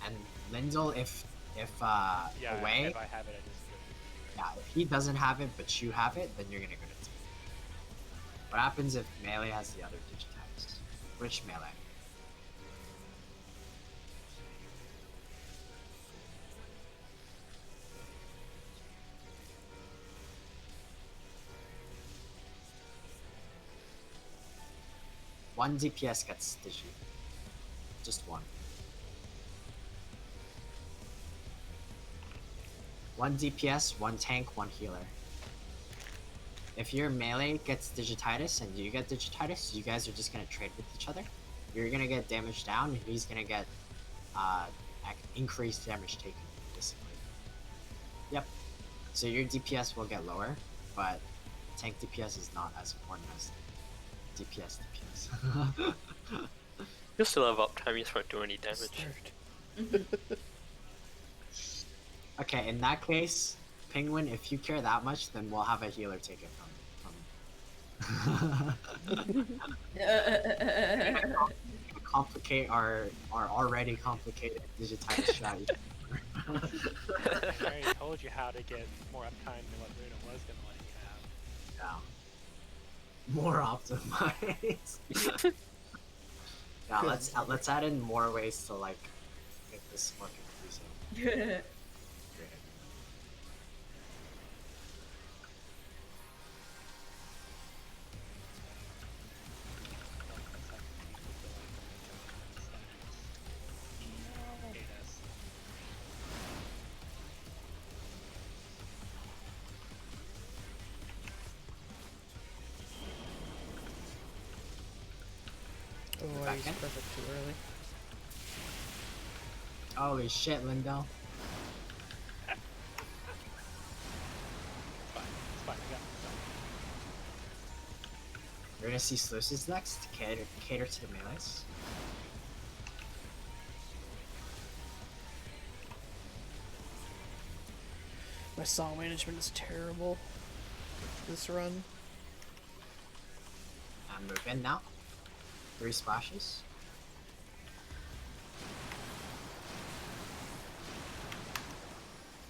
And Lindel, if Yeah, away, if I have it, I just go to yeah, if he doesn't have it but you have it, then you're gonna go to T. What happens if melee has the other Digititis? Which melee? One DPS gets Digi. Just one. One DPS, one tank, one healer. If your melee gets Digititis and you get Digititis, you guys are just gonna trade with each other. You're gonna get damage down, and he's gonna get increased damage taken, basically. Yep. So your DPS will get lower, but tank DPS is not as important as DPS. You'll still have uptime, you just won't do any damage. Start. Okay, in that case, Penguin, if you care that much, then we'll have a healer take it from complicate our already complicated Digititis strategy. I already told you how to get more uptime than what Luna was gonna let you have. Yeah. More optimized. Yeah, let's add in more ways to like make this more confusing. Great. Oh, I Back used in? perfect too early. Holy shit, Lindell. It's fine, we got this. We're gonna see sluices next. Cater to the melees. My song management is terrible this run. And move in now. 3 splashes.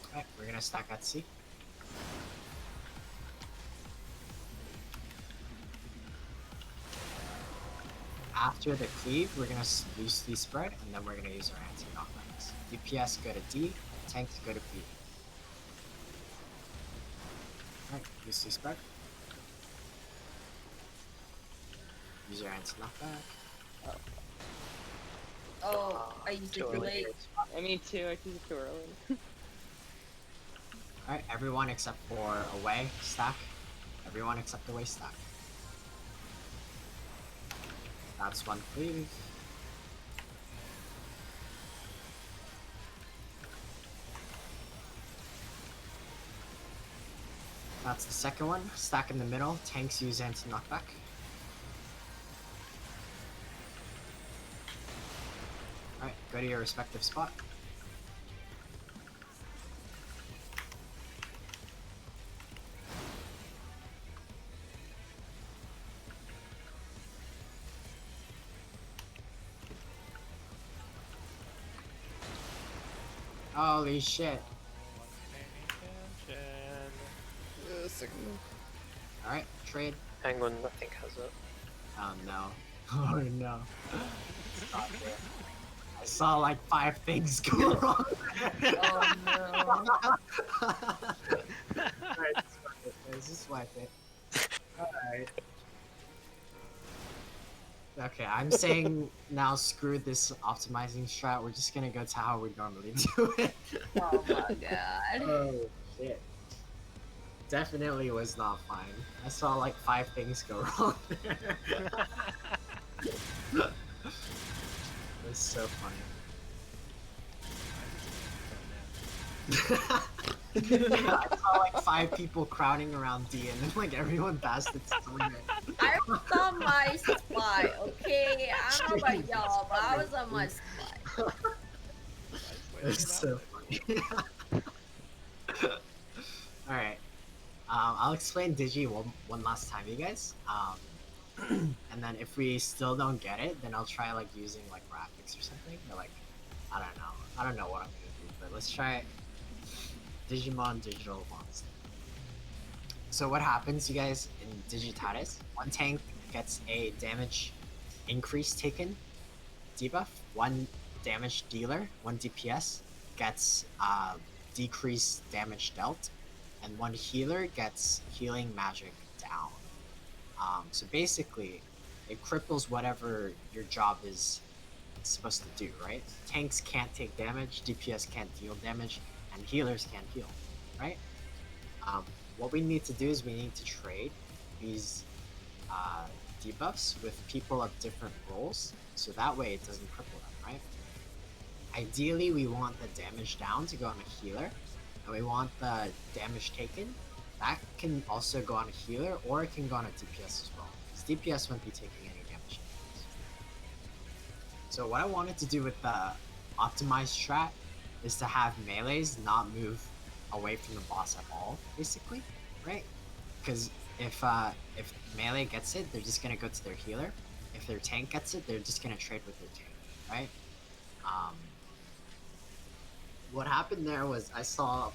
Alright, we're gonna stack at C. After the cleave, we're gonna loosely spread, and then we're gonna use our anti-knockbacks. DPS go to D, tanks go to B. Alright, loosely spread. Use our anti-knockback. Oh, I used it Too too early. late. I mean, too. I choose it too early. Alright, everyone except for away, stack. Everyone except away, stack. That's one cleave. That's the second one. Stack in the middle. Tanks use anti-knockback. Alright, go to your respective spot. Holy shit. Second move. Alright, trade. Penguin, I think, has it. Oh no. Oh no. Stop it. I saw like 5 things go wrong. Oh no. Alright, let's just swipe it. Alright. Okay, I'm saying now screw this optimizing strat. We're just gonna go to how we normally do it. Oh my god. Oh shit. Definitely was not fine. I saw like 5 things go wrong there. It was so funny. I saw like 5 people crowding around D and then like everyone passed its time. I was on my spot, okay? I don't know about y'all, but I was on my spot. It was so funny. Alright. I'll explain Digi one last time, you guys. And then if we still don't get it, then I'll try like using like graphics or something. Or like, I don't know. I don't know what I'm gonna do, but let's try Digimon Digital Monster. So what happens, you guys, in Digitalis? One tank gets a damage increase taken debuff. One damage dealer, 1 DPS, gets decreased damage dealt. And one healer gets healing magic down. So basically, it cripples whatever your job is supposed to do, right? Tanks can't take damage, DPS can't deal damage, and healers can't heal, right? What we need to do is we need to trade these debuffs with people of different roles, so that way it doesn't cripple them, right? Ideally, we want the damage down to go on a healer, and we want the damage taken. That can also go on a healer, or it can go on a DPS as well. Because DPS won't be taking any damage. So what I wanted to do with the optimized strat is to have melees not move away from the boss at all, basically, right? Because if melee gets it, they're just gonna go to their healer. If their tank gets it, they're just gonna trade with their tank, right? What happened there was I saw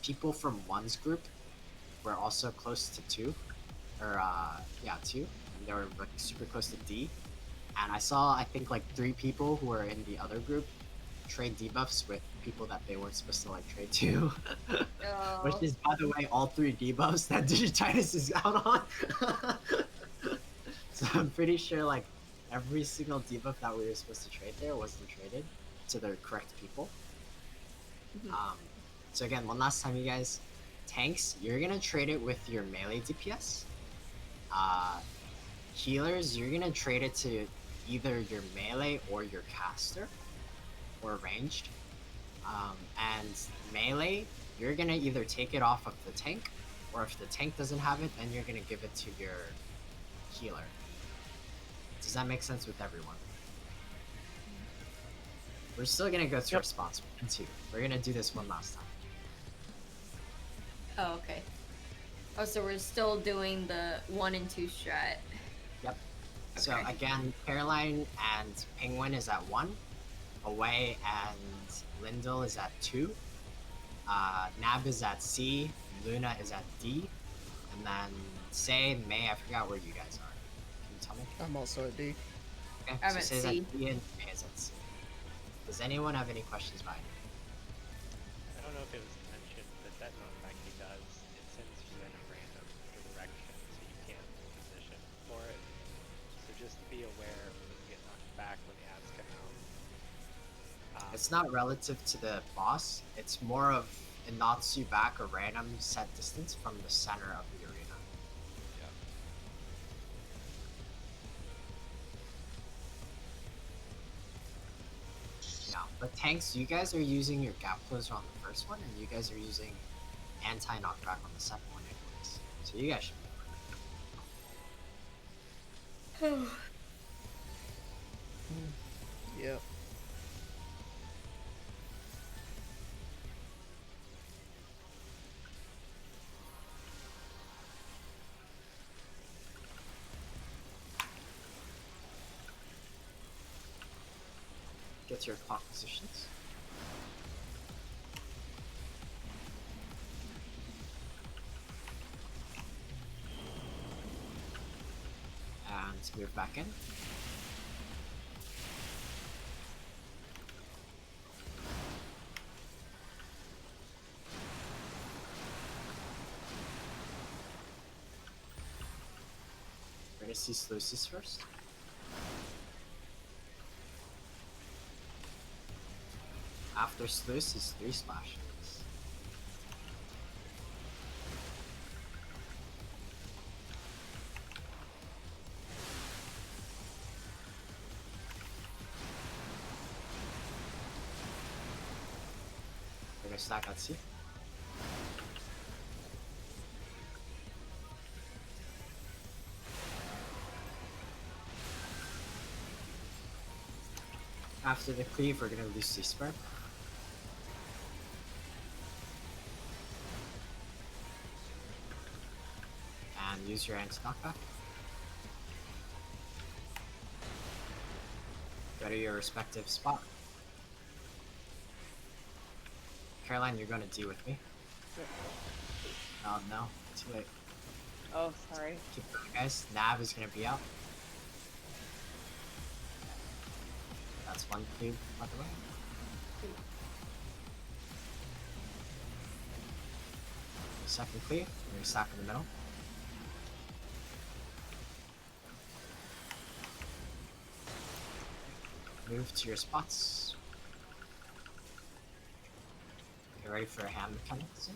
people from one's group were also close to 2, or 2, and they were like super close to D. And I saw, I think, like 3 people who were in the other group trade debuffs with people that they weren't supposed to like trade to. Oh. Which is, by the way, all 3 debuffs that Digititis is out on. So I'm pretty sure like every single debuff that we were supposed to trade there wasn't traded to the correct people. So again, one last time, you guys. Tanks, you're gonna trade it with your melee DPS. Healers, you're gonna trade it to either your melee or your caster, or ranged. And melee, you're gonna either take it off of the tank, or if the tank doesn't have it, then you're gonna give it to your healer. Does that make sense with everyone? We're still gonna go through our spots 1 and 2. We're gonna do this one last time. Oh, okay. Oh, so we're still doing the 1 and 2 strat. Yep. So Okay. again, Caroline and Penguin is at 1. Away and Lindell is at 2. Nab is at C. Luna is at D. And then Say, May, I forgot where you guys are. Can you tell me? I'm also a D. Okay, I'm so at Say's C. at D and May is at C. Does anyone have any questions about it? I don't know if it was mentioned, but that knockback actually does. It sends you in a random direction, so you can't position for it. So just be aware when you get knocked back when the ads come out. It's not relative to the boss. It's more of it knocks you back a random set distance from the center of the arena. Yeah, but tanks, you guys are using your gap closer on the first one, and you guys are using anti-knockback on the second one anyways. So you guys should be Yep. Get your clock positions. And move back in. We're gonna see Sluices first. After Sluice is 3 splashes. We're gonna stack at sea. After the cleave, we're gonna loosely spread. And use your anti-knockback. Go to your respective spot. Caroline, you're gonna deal with me. Oh no, too late. Oh, sorry. Keep going, guys. Nav is gonna be out. That's one cleave, by the way. Second cleave, we're gonna stack in the middle. Move to your spots. Get ready for a hand mechanics.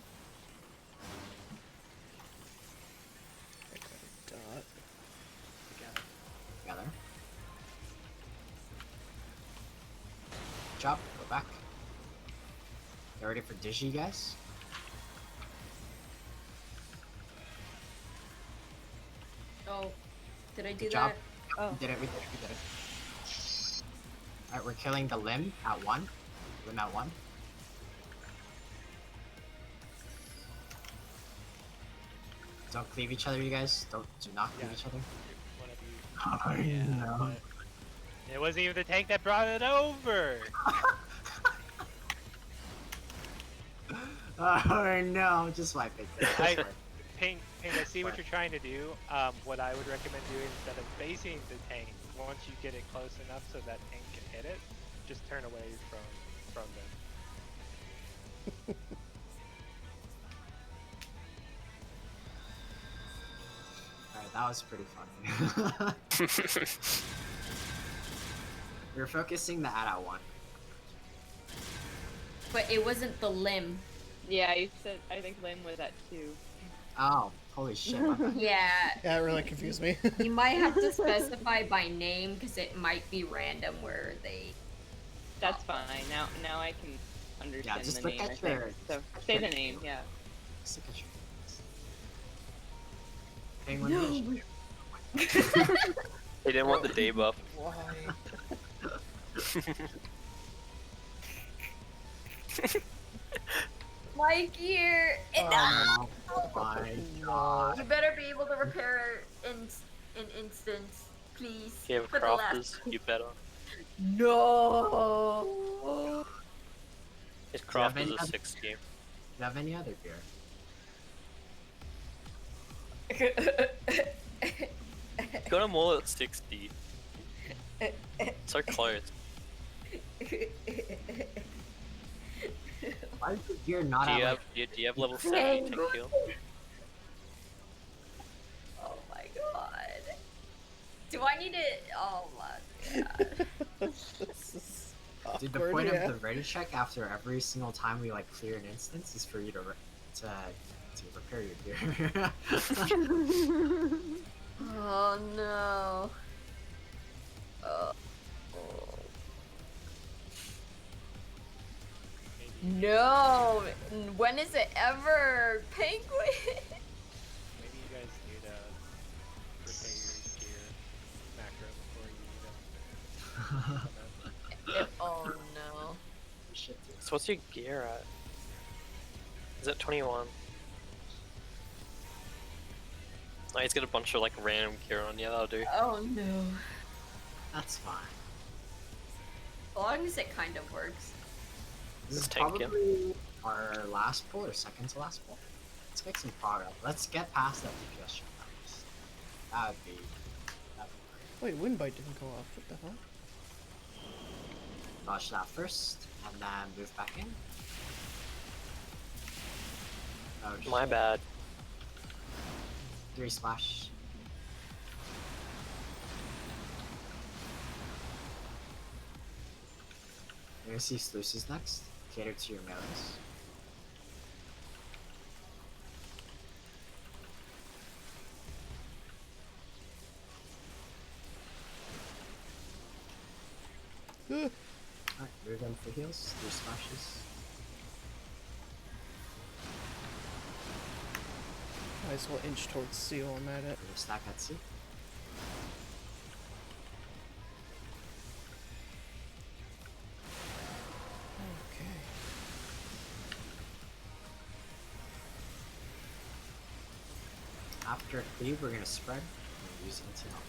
I got a dot. Together. Good job, go back. Get ready for Digi, guys. Oh, did I do Good job. that? Oh. We did it, we did it, we did it. Alright, we're killing the limb at 1. Limb at 1. Don't cleave each other, you guys. Do not cleave each other. One of you. Oh, no. but it wasn't even the tank that brought it over. Oh no, just wipe it. Pink, I see what you're trying to do. What I would recommend doing instead of facing the tank, once you get it close enough so that tank can hit it, just turn away from them. Alright, that was pretty funny. We're focusing the AT one. But it wasn't the limb. Yeah, you said I think Lim was at 2. Oh, holy shit. My bad. Yeah. Yeah, it really confused me. You might have to specify by name because it might be random where they. That's fine. Now I can understand just the look name. at I think. your- So say the name. Yeah. Just look at your Penguin Vision. They didn't want the debuff. Why? My gear! Oh my god. You better be able to repair in instance, please. You have For the last- crafters, you better. No. His Do you have crafters any are other- 60. Do you have any other beer? Got them all at 60. So close. Why is the beer not Do at you like... have do you have level 70 tank heal? Oh my god. Do I need it? Oh my god. This is Dude, the awkward, point yeah. of the ready check after every single time we like clear an instance is for you to repair your gear. Oh no. Oh. No. When is it ever, Penguin? Maybe you guys need to repair your gear macro before you need them. So what's your gear at? Is it 21? Oh, he's got a bunch of like random gear on. Yeah, that'll do. Oh no. That's fine. As long as it kind of works. This is Just tank him. probably our last pull or second to last pull. Let's make some progress. Let's get past that DPS shot at least. That'd be great. Wait, wind bite didn't go off. What the hell? Dodge that first, and then move back in. Oh, My shit. bad. 3 splash. You're gonna see sluices next. Cater to your melees. Alright, move them for heals. 3 splashes. Might as well inch towards C while I'm at it. We're gonna stack at C. Okay. After cleave, we're gonna spread and use it to help.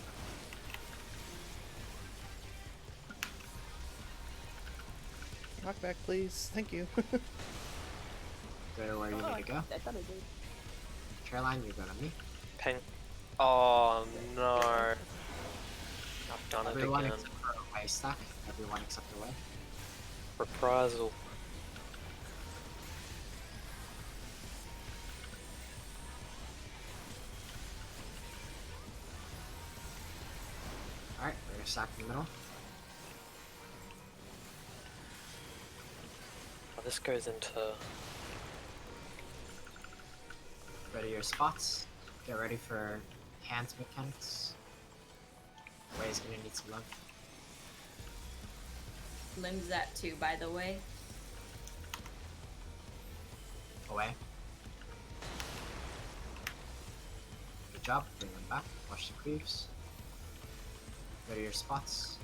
Knockback, please. Thank you. Go to where you need to go. I thought I did. Caroline, you're going to me. Ping. Oh no. I've done it Everyone again. except for away stack. Everyone except away. Reprisal. Alright, we're gonna stack in the middle. Oh, this goes into. Ready your spots. Get ready for hands mechanics. Away's gonna need some love. Limbs at 2, by the way. Away. Good job. Bring them back. Watch the cleaves. Ready your spots.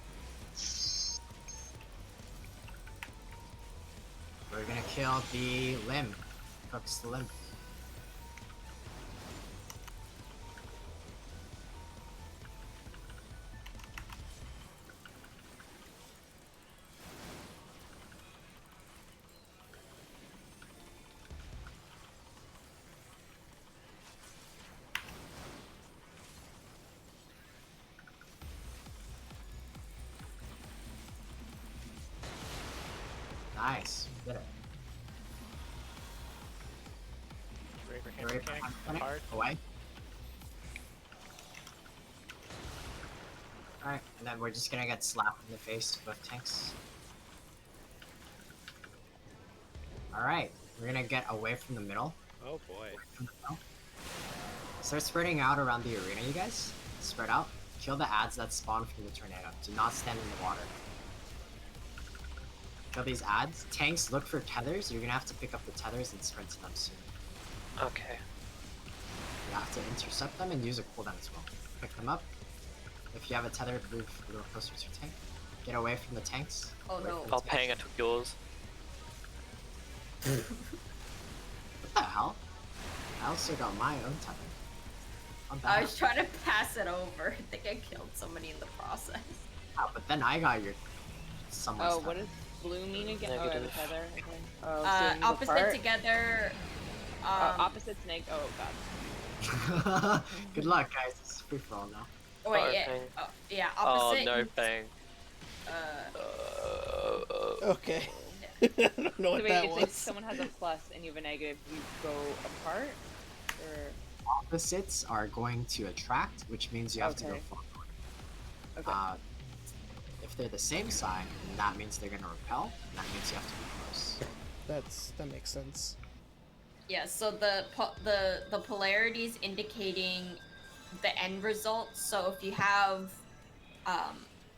We're gonna kill the limb. Cooks the limb. Nice. Did it. Ready for hand Ready for mechanic? hand mechanic? Hard. Away. Alright, and then we're just gonna get slapped in the face with tanks. Alright, we're gonna get away from the middle. Oh boy. From the middle. Start spreading out around the arena, you guys. Spread out. Kill the ads that spawn from the tornado. Do not stand in the water. Kill these ads. Tanks, look for tethers. You're gonna have to pick up the tethers and sprint to them soon. Okay. You have to intercept them and use a cooldown as well. Pick them up. If you have a tether, move a little closer to your tank. Get away from the tanks. Oh Away no. from the I'll tanks. ping. I took yours. What the hell? I also got my own tether. Not I bad. was trying to pass it over. I think I killed somebody in the process. Ah, but then I got your someone's Oh, what tether. does blue mean again? Oh, Negative. the tether. Okay. Oh, so it means Opposite apart? together. Opposite snake. Oh god. Good luck, guys. This is free for all now. Oh, wait, Fire yeah. thing. Oh, yeah, Oh opposite. no, ping. Okay. I don't know So what wait, that it's was. like someone has a plus and you have a negative, you go apart? Or Opposites are going to attract, which means you have to go Okay. forward. okay. If they're the same side, then that means they're gonna repel. And that means you have to be close. That makes sense. Yeah, so the polarity is indicating the end result. So if you have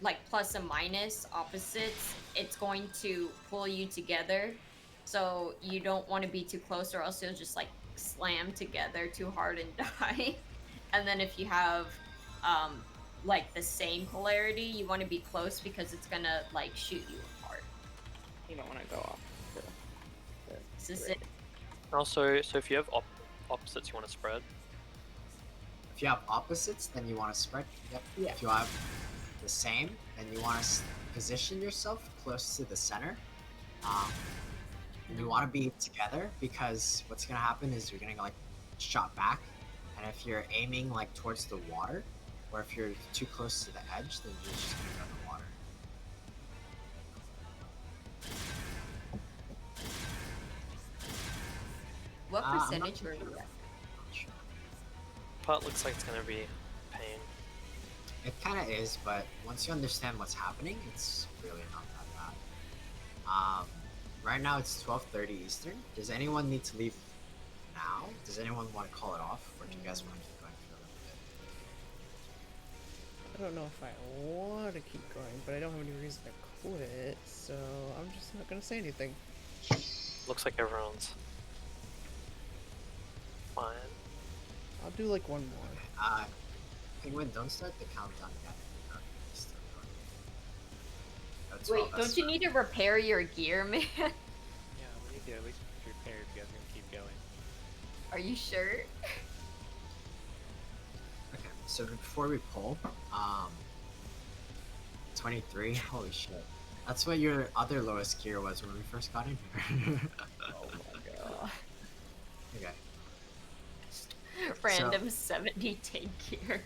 like plus and minus opposites, it's going to pull you together. So you don't want to be too close, or else you'll just like slam together too hard and die. And then if you have like the same polarity, you want to be close because it's gonna like shoot you apart. You don't want to go off. This is it. Also, so if you have opposites you want to spread, If you have opposites, then you want to spread. Yep. Yeah. If you have the same, then you want to position yourself close to the center. And you want to be together because what's gonna happen is you're gonna like shot back, and if you're aiming like towards the water, or if you're too close to the edge, then you're just gonna go in the water. What I'm not percentage too were you sure. at? Not sure. part looks like it's gonna be pain. It kind of is, but once you understand what's happening, it's really not that bad. Right now it's 12:30 Eastern. Does anyone need to leave now? Does anyone want to call it off, or do you guys want to keep going for a little bit? I don't know if I want to keep going, but I don't have any reason to quit, so I'm just not gonna say anything. Looks like everyone's fine. I'll do like one more. Penguin, don't start the countdown yet. No, it's still going. That's Wait, well, that's don't you need to repair your gear, man? Yeah, we need to at least prepare if you guys are gonna keep going. Are you sure? Okay, so before we pull, 23. Holy shit. That's what your other lowest gear was when we first got in here. Oh my god. Okay. Random 70 tank gear.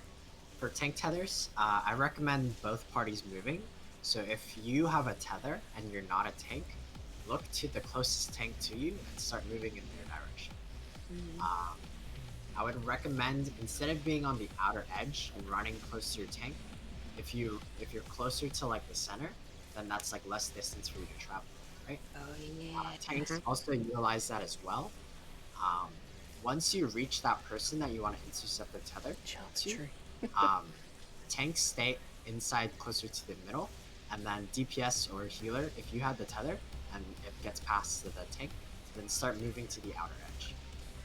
For tank tethers, I recommend both parties moving. So if you have a tether and you're not a tank, look to the closest tank to you and start moving in their direction. I would recommend, instead of being on the outer edge and running close to your tank, if you're closer to like the center, then that's like less distance for you to travel, right? Oh yeah. Tanks also utilize that as well. Once you reach that person that you want to intercept the tether to, Tree. tanks stay inside closer to the middle, and then DPS or healer, if you have the tether and it gets past to the tank, then start moving to the outer edge.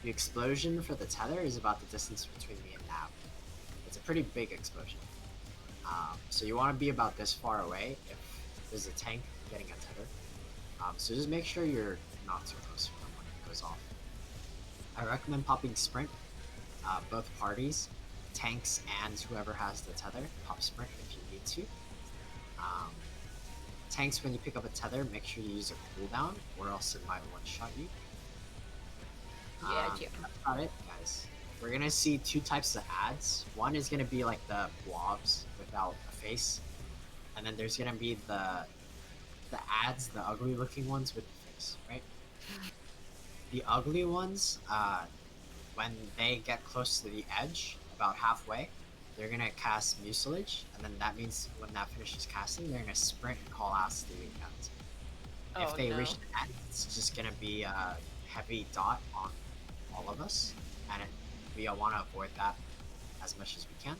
The explosion for the tether is about the distance between me and Nav. It's a pretty big explosion. So you want to be about this far away if there's a tank getting a tether. So just make sure you're not too close to them when it goes off. I recommend popping sprint. Both parties, tanks and whoever has the tether, pop sprint if you need to. Tanks, when you pick up a tether, make sure you use a cooldown, or else it might one-shot you. Yeah, Jim. That's about it, guys. We're gonna see two types of ads. One is gonna be like the blobs without a face, and then there's gonna be the ads, the ugly-looking ones with the face, right? The ugly ones, when they get close to the edge, about halfway, they're gonna cast Mucilage, and then that means when that finishes casting, they're gonna sprint and haul ass to the end. If Oh, they no. reach the end, it's just gonna be a heavy dot on all of us, and we want to avoid that as much as we can.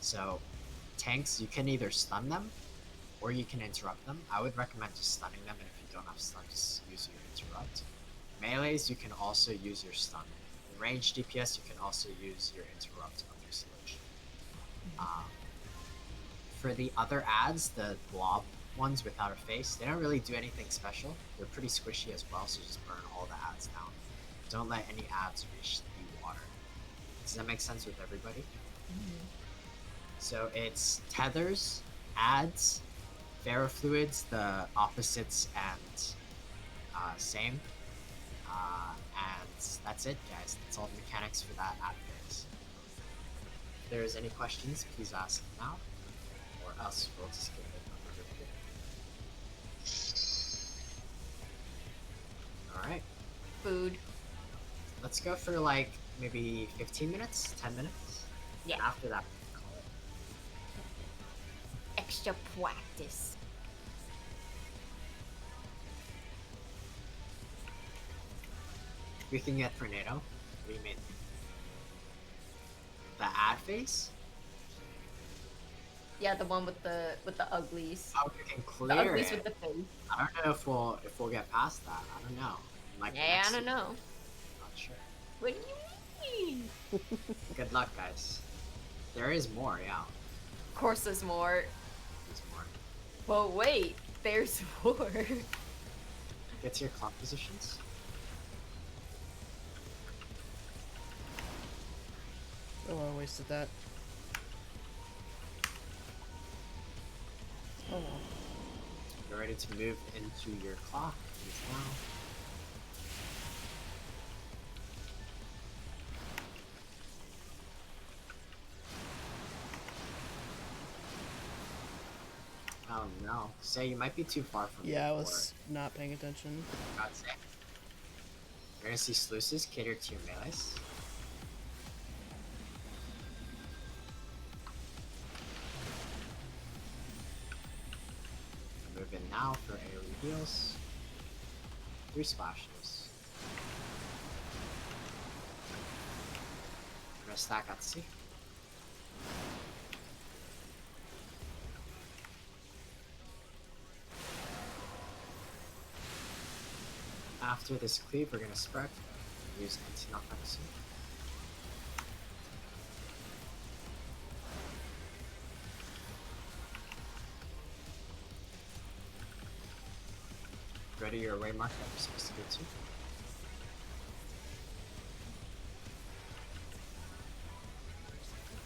So, tanks, you can either stun them, or you can interrupt them. I would recommend just stunning them, and if you don't have stun, just use your interrupt. Melees, you can also use your stun. In range DPS, you can also use your interrupt of your sludge. For the other ads, the blob ones without a face, they don't really do anything special. They're pretty squishy as well, so just burn all the ads down. Don't let any ads reach the water. Does that make sense with everybody? So it's tethers, ads, ferrofluids, the opposites, and same. And that's it, guys. That's all the mechanics for that ad phase. If there's any questions, please ask now, or else we'll just skip it another video. Alright, Food. let's go for like maybe 15 minutes, 10 minutes. Yeah. And after that, we can call it. Extra practice. We can get Tornado. What do you mean? The ad face? Yeah, the one with the uglies. Oh, we can The clear uglies it. with the face. I don't know if we'll get past that. I don't know. Like Yeah, next I don't week, know. Not sure. What do you mean? Good luck, guys. There is more, yeah. Of course there's more. There's more. But wait, there's more. Get to your clock positions. Oh, I wasted that. Oh well. You're ready to move into your clock. Move now. Oh no. Say you might be too far from Yeah, I the was not paying attention. God's sake. You're gonna see sluices cater to your melees. Move in now for AoE heals. 3 splashes. I'm gonna stack at sea. After this cleave, we're gonna spread and use anti-knockback soon. Ready your waymark that you're supposed to get to.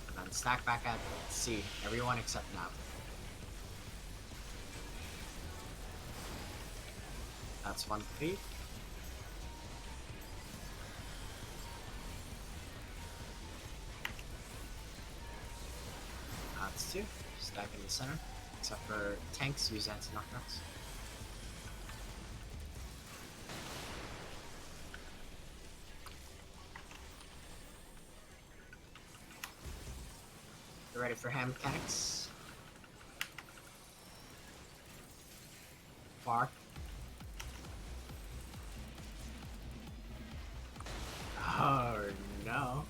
And then stack back at C. Everyone except Nav. That's 1 cleave. That's 2. Stack in the center. Except for tanks, use anti-knockbacks. You ready for hand mechanics? Far. Oh no.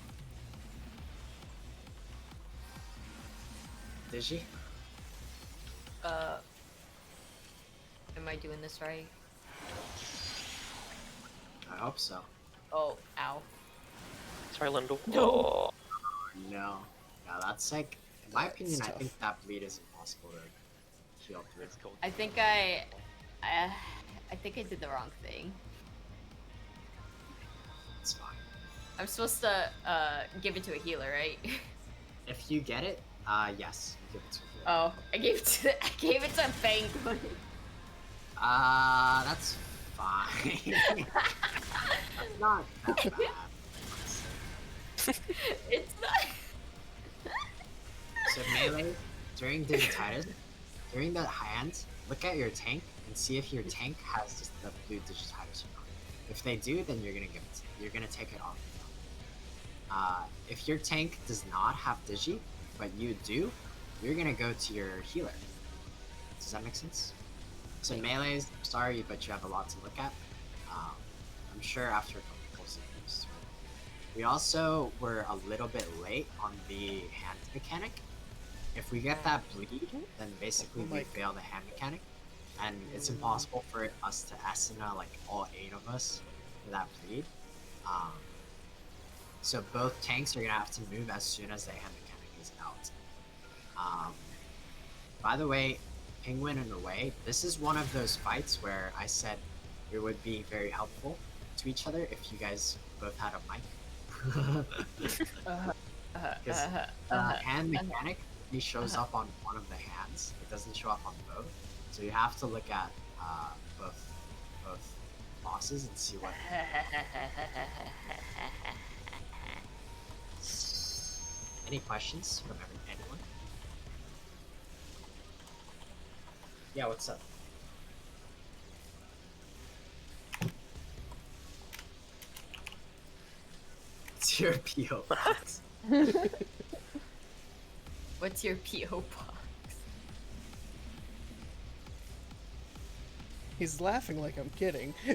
Did she? Am I doing this right? I hope so. Oh, ow. Sorry, Lindell. No. Oh, No. Yeah, that's like, in my That's opinion, I tough. think that bleed is impossible to heal through. It's cool. I think I did the wrong thing. It's fine. I'm supposed to give it to a healer, right? If you get it, yes, you give it to her. Oh, I gave it to Penguin. That's fine. That's not that bad. honestly. It's not. So melee, during digititis, during the hand, look at your tank and see if your tank has just the blue digititis or not. If they do, then you're gonna take it off. If your tank does not have digi, but you do, you're gonna go to your healer. Does that make sense? So melees, sorry, but you have a lot to look at. I'm sure after a couple pulls it moves through. We also were a little bit late on the hand mechanic. If we get that bleed, then basically we fail the hand mechanic, and it's impossible for us to Asuna like all 8 of us for that bleed. So both tanks are gonna have to move as soon as the hand mechanic is out. By the way, Penguin and Away, this is one of those fights where I said it would be very helpful to each other if you guys both had a mic. Because hand mechanic only shows up on one of the hands. It doesn't show up on both. So you have to look at both bosses and see what. Any questions from anyone? Yeah, what's up? It's your PO box. What's your PO box? He's laughing like I'm kidding. Wow,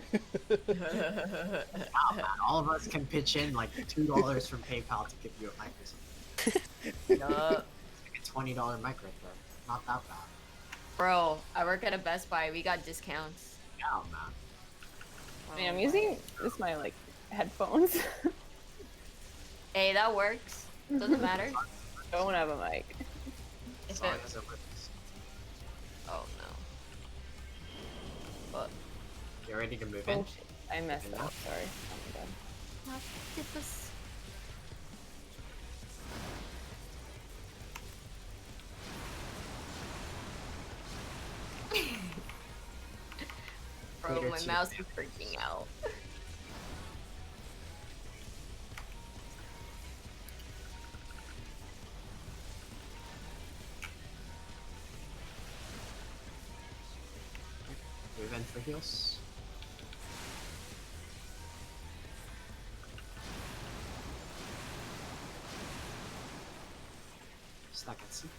man, all of us can pitch in like $2 from PayPal to give you a mic or something. Yup. It's like a $20 mic right there. Not that bad. Bro, I work at a Best Buy. We got discounts. Yeah, man. I mean, I'm using my like headphones. Hey, that works. Doesn't matter. Don't have a mic. As If long it, as it works. oh no. But Get ready to move in. Oh shit, I messed up. Sorry. Oh my god. get this. Bro, Cater my to mouse your is freaking out. Move in for heals. Stuck at sea.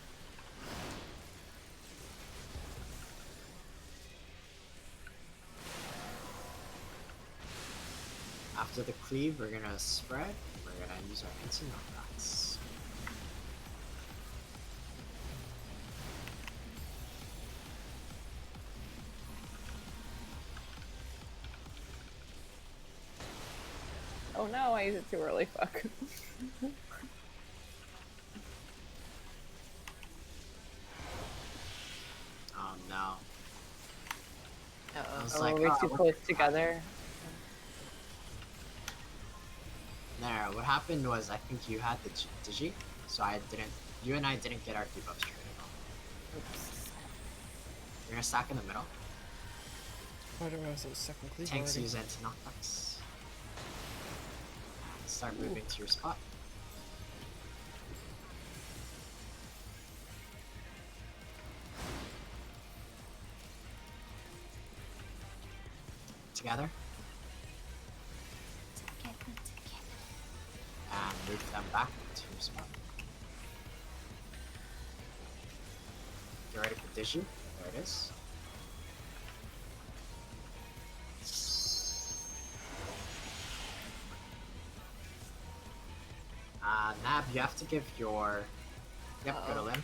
After the cleave, we're gonna spread. We're gonna use our anti-knockbacks. Oh no, I used it too early. Fuck. Oh no. I Uh-oh. was Oh, like, we're too what close the- together. There, what happened was I think you had the Digi, so you and I didn't get our debuffs traded off. Oops. We're gonna stack in the middle. Why do I have a second cleave Tanks already? use anti-knockbacks. Start moving to your spot. Together. And move them back to your spot. Get ready for Digi. There it is. Nab, you have to give your... Yep, go to Uh-oh. Lim.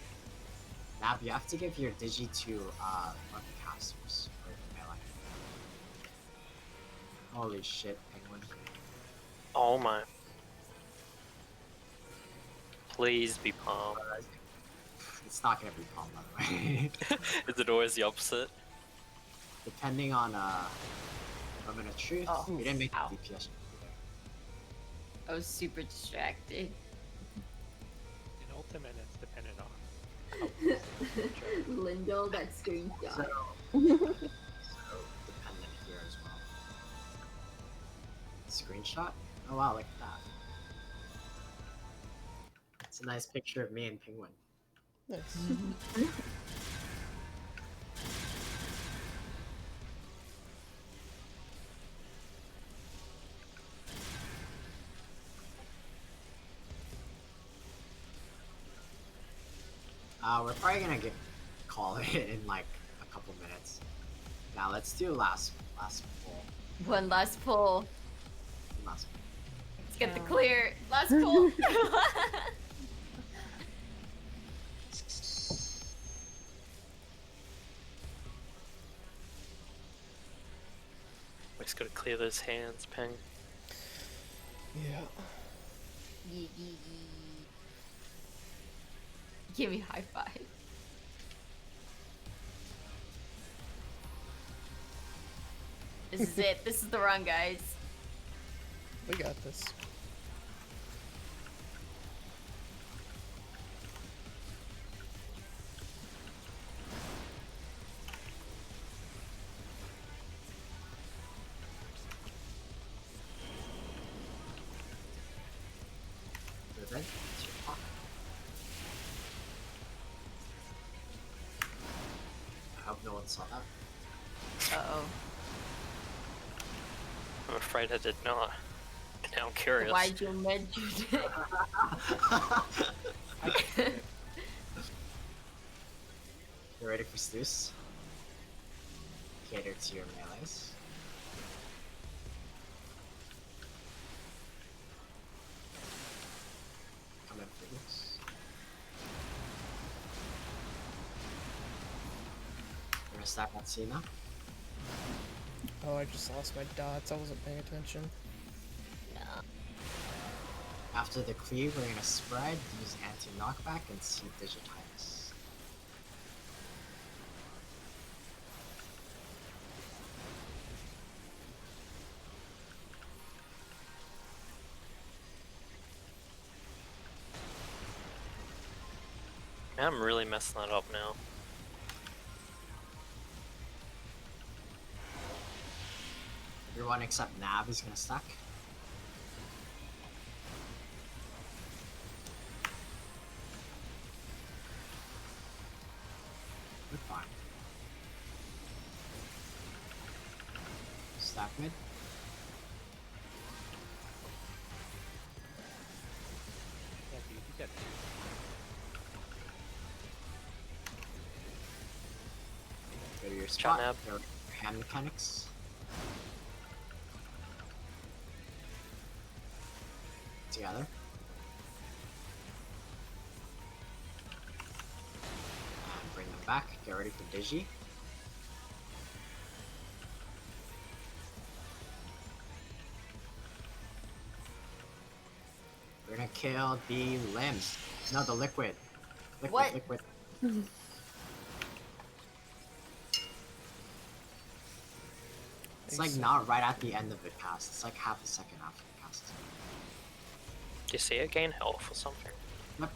Nab, you have to give your Digi to one of the casters for melee. Holy shit, Penguin. Oh my. Please be palm. It's not gonna be palm, by the way. Is it always the opposite? Depending on Moment of Truth, Oh, we didn't make ow. the DPS either. I was super distracted. In Ultimate, it's dependent on how close they are. Lindo, that screenshot. So dependent here as well. Screenshot? Oh wow, look at that. It's a nice picture of me and Penguin. Nice. We're probably gonna call it in like a couple minutes. Now let's do last pull. One last pull. Last Let's get the clear. Last pull. We just gotta clear those hands, Peng. Yeah. Give me a high five. This is it. This is the run, guys. We got this. Move in. It's your pocket. I hope no one saw that. Uh-oh. I'm afraid I did not. Now I'm curious. Why'd you mention it? You ready for Steus? Cater to your melees. Come in for this. We're gonna stack on Cena. Oh, I just lost my dots. I wasn't paying attention. After the cleave, we're gonna spread, use anti-knockback, and see Digititis. Man, I'm really messing that up now. Everyone except Nav is gonna stack. We're fine. Stack mid. Yeah, dude, you got Go to your Shot spot. Nav. Go to your hand mechanics. Together. And bring them back. Get ready for Digi. We're gonna kill the limbs. No, the liquid. Liquid, What? liquid. It's like not right at the end of it cast. It's like half a second after the cast. Do you see it gain health or something? Yep.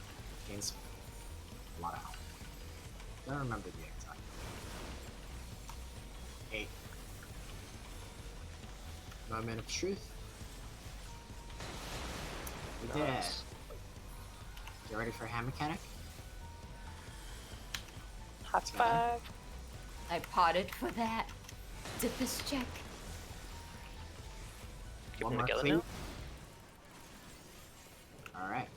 Gains a lot of health. Don't remember the exact. 8. Moment of truth. We did it. Nice. Get ready for hand mechanic. High Together. five. I potted for that. Did this check? Keep One them more together clean. now. Alright.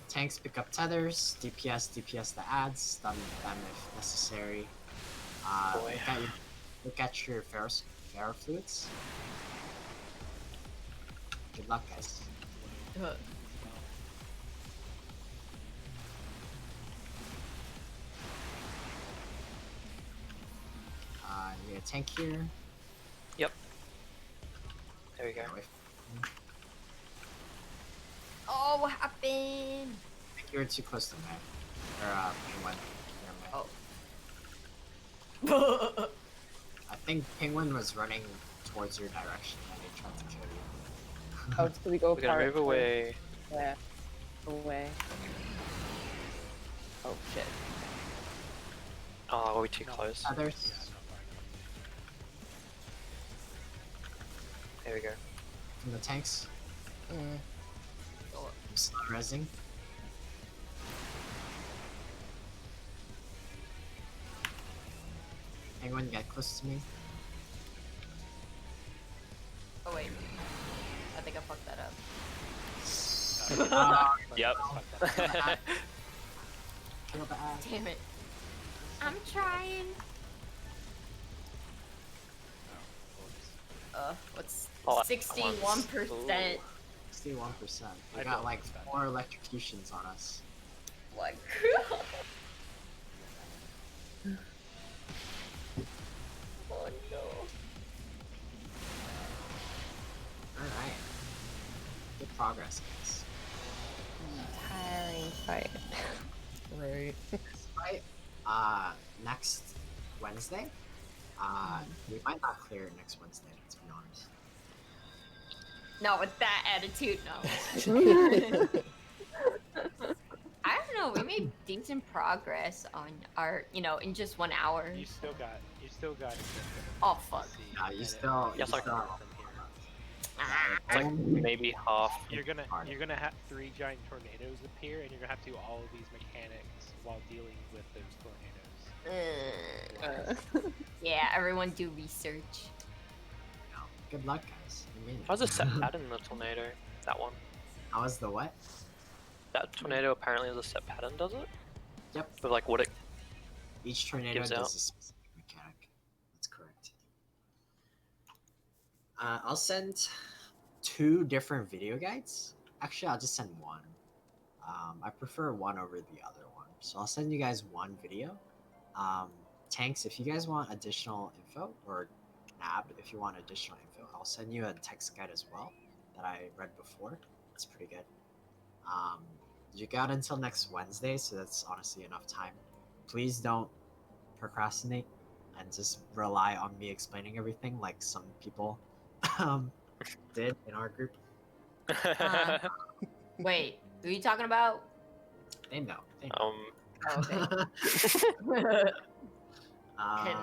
Tanks pick up tethers, DPS the adds, stun them if necessary. Boy. Look at your ferrofluids. Good luck, guys. Need a tank here. Yep. There we go. Get away from- Oh, what happened? I think you were too close to man. Or penguin. Never mind. I think penguin was running towards your direction and he tried to kill you. Oh, so we go We're gonna apart. move away. Yeah. Away. Oh shit. Oh, are we too close? Others. Yeah, not far enough. There we go. From the tanks. Mm. I'm slow resing. Penguin, get close to me. Oh wait. I think I fucked that up. Yep. Kill the ass. Damn it. I'm trying. What's Oh, 61%? 61%. We I got don't like understand. 4 electrocutions on us. Like. Oh no. Alright. Good progress, guys. Tiring fight. Right. Right? Next Wednesday? We might not clear it next Wednesday, to be honest. Not with that attitude, no. I don't know, we made decent progress on our, in just 1 hour. You still got to Oh, fuck. Yeah, you still. Yes, you I- still It's like maybe half. You're gonna have 3 giant tornadoes appear, and you're gonna have to do all of these mechanics while dealing with those tornadoes. Yeah, everyone do research. Good luck, guys. You made it. How's a set pattern in the tornado? That one. How was the what? That tornado apparently has a set pattern, does it? Yep. With like what it. Each tornado Gives does out. a specific mechanic. That's correct. I'll send 2 different video guides. Actually, I'll just send one. I prefer one over the other one. So I'll send you guys one video. Tanks, if you guys want additional info, or Nab, if you want additional info, I'll send you a text guide as well that I read before. It's pretty good. You got until next Wednesday, so that's honestly enough time. Please don't procrastinate and just rely on me explaining everything like some people did in our group. Wait, who are you talking about? They know. They know. Oh, okay.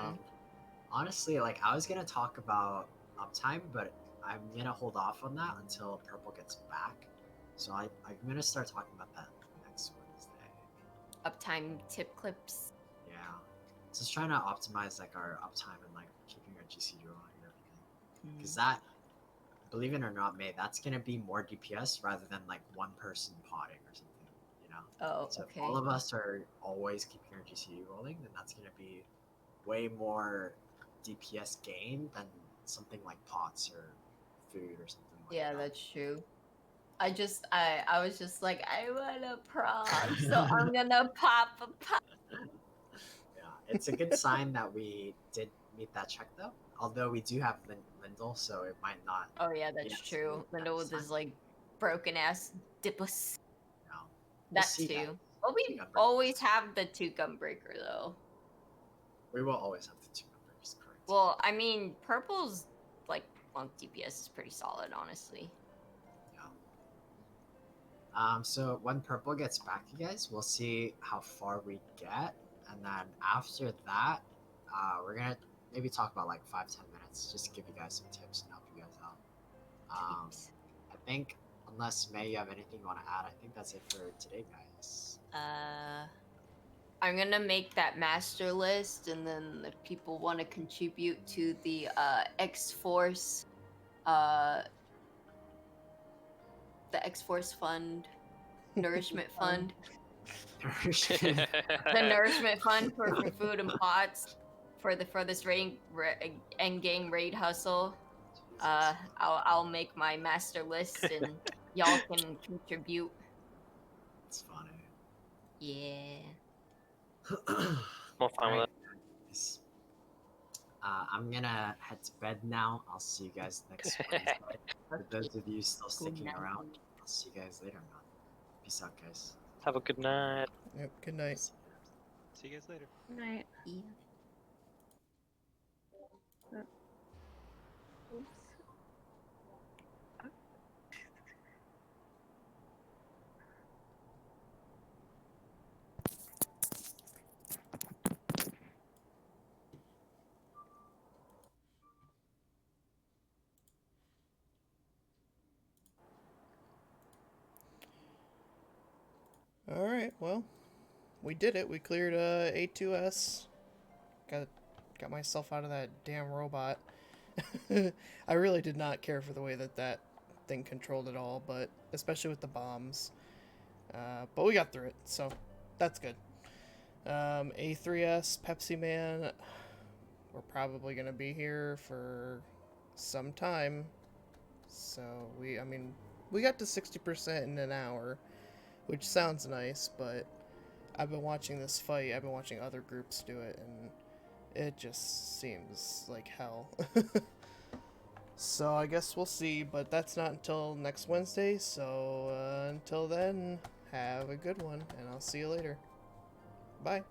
Honestly, like I was gonna talk about uptime, but I'm gonna hold off on that until purple gets back. So I'm gonna start talking about that next Wednesday. Uptime tip clips. Yeah, just trying to optimize like our uptime and like keeping our GCU on and everything. Because that, believe it or not, May, that's gonna be more DPS rather than like one person potting or something. You know. Oh, So okay. if all of us are always keeping our GCU rolling, then that's gonna be way more DPS gain than something like pots or food or something like Yeah, that. that's true. I was just like, I wanna prog, so I'm gonna pop a pop. Yeah, it's a good sign that we did meet that check though. Although we do have Lindel, so it might not. Oh yeah, that's be as true. smooth Lindell with next his time. like broken ass dipless. No. We'll That see, guys. too. But we Two gun breakers. always have the 2 gun breaker though. We will always have the 2 gun breakers, correct? Well, I mean, purple's like monk DPS is pretty solid, honestly. So when purple gets back, you guys, we'll see how far we get, and then after that, we're gonna maybe talk about like 5-10 minutes, just to give you guys some tips and help you guys out. I think unless May, you have anything you want to add, I think that's it for today, guys. I'm gonna make that master list, and then if people want to contribute to the X-Force, the X-Force Fund, Nourishment Fund, the Nourishment Fund for food and pots for this end game raid hustle. I'll make my master list, and y'all can contribute. It's funny. Yeah. More fun with it. Guys. I'm gonna head to bed now. I'll see you guys next Wednesday. For those of you still sticking night. around, I'll see you guys later, man. Peace out, guys. Have a good night. Yep, good night. See you guys later. Night. Yeah. Oops. Alright, well, we did it. We cleared A2S. Got myself out of that damn robot. I really did not care for the way that thing controlled it all, but especially with the bombs. But we got through it, so that's good. A3S, Pepsi Man, we're probably going to be here for some time. So we got to 60% in an hour, which sounds nice, but I've been watching this fight, I've been watching other groups do it, and it just seems like hell. So I guess we'll see, but that's not until next Wednesday, so until then, have a good one, and I'll see you later. Bye.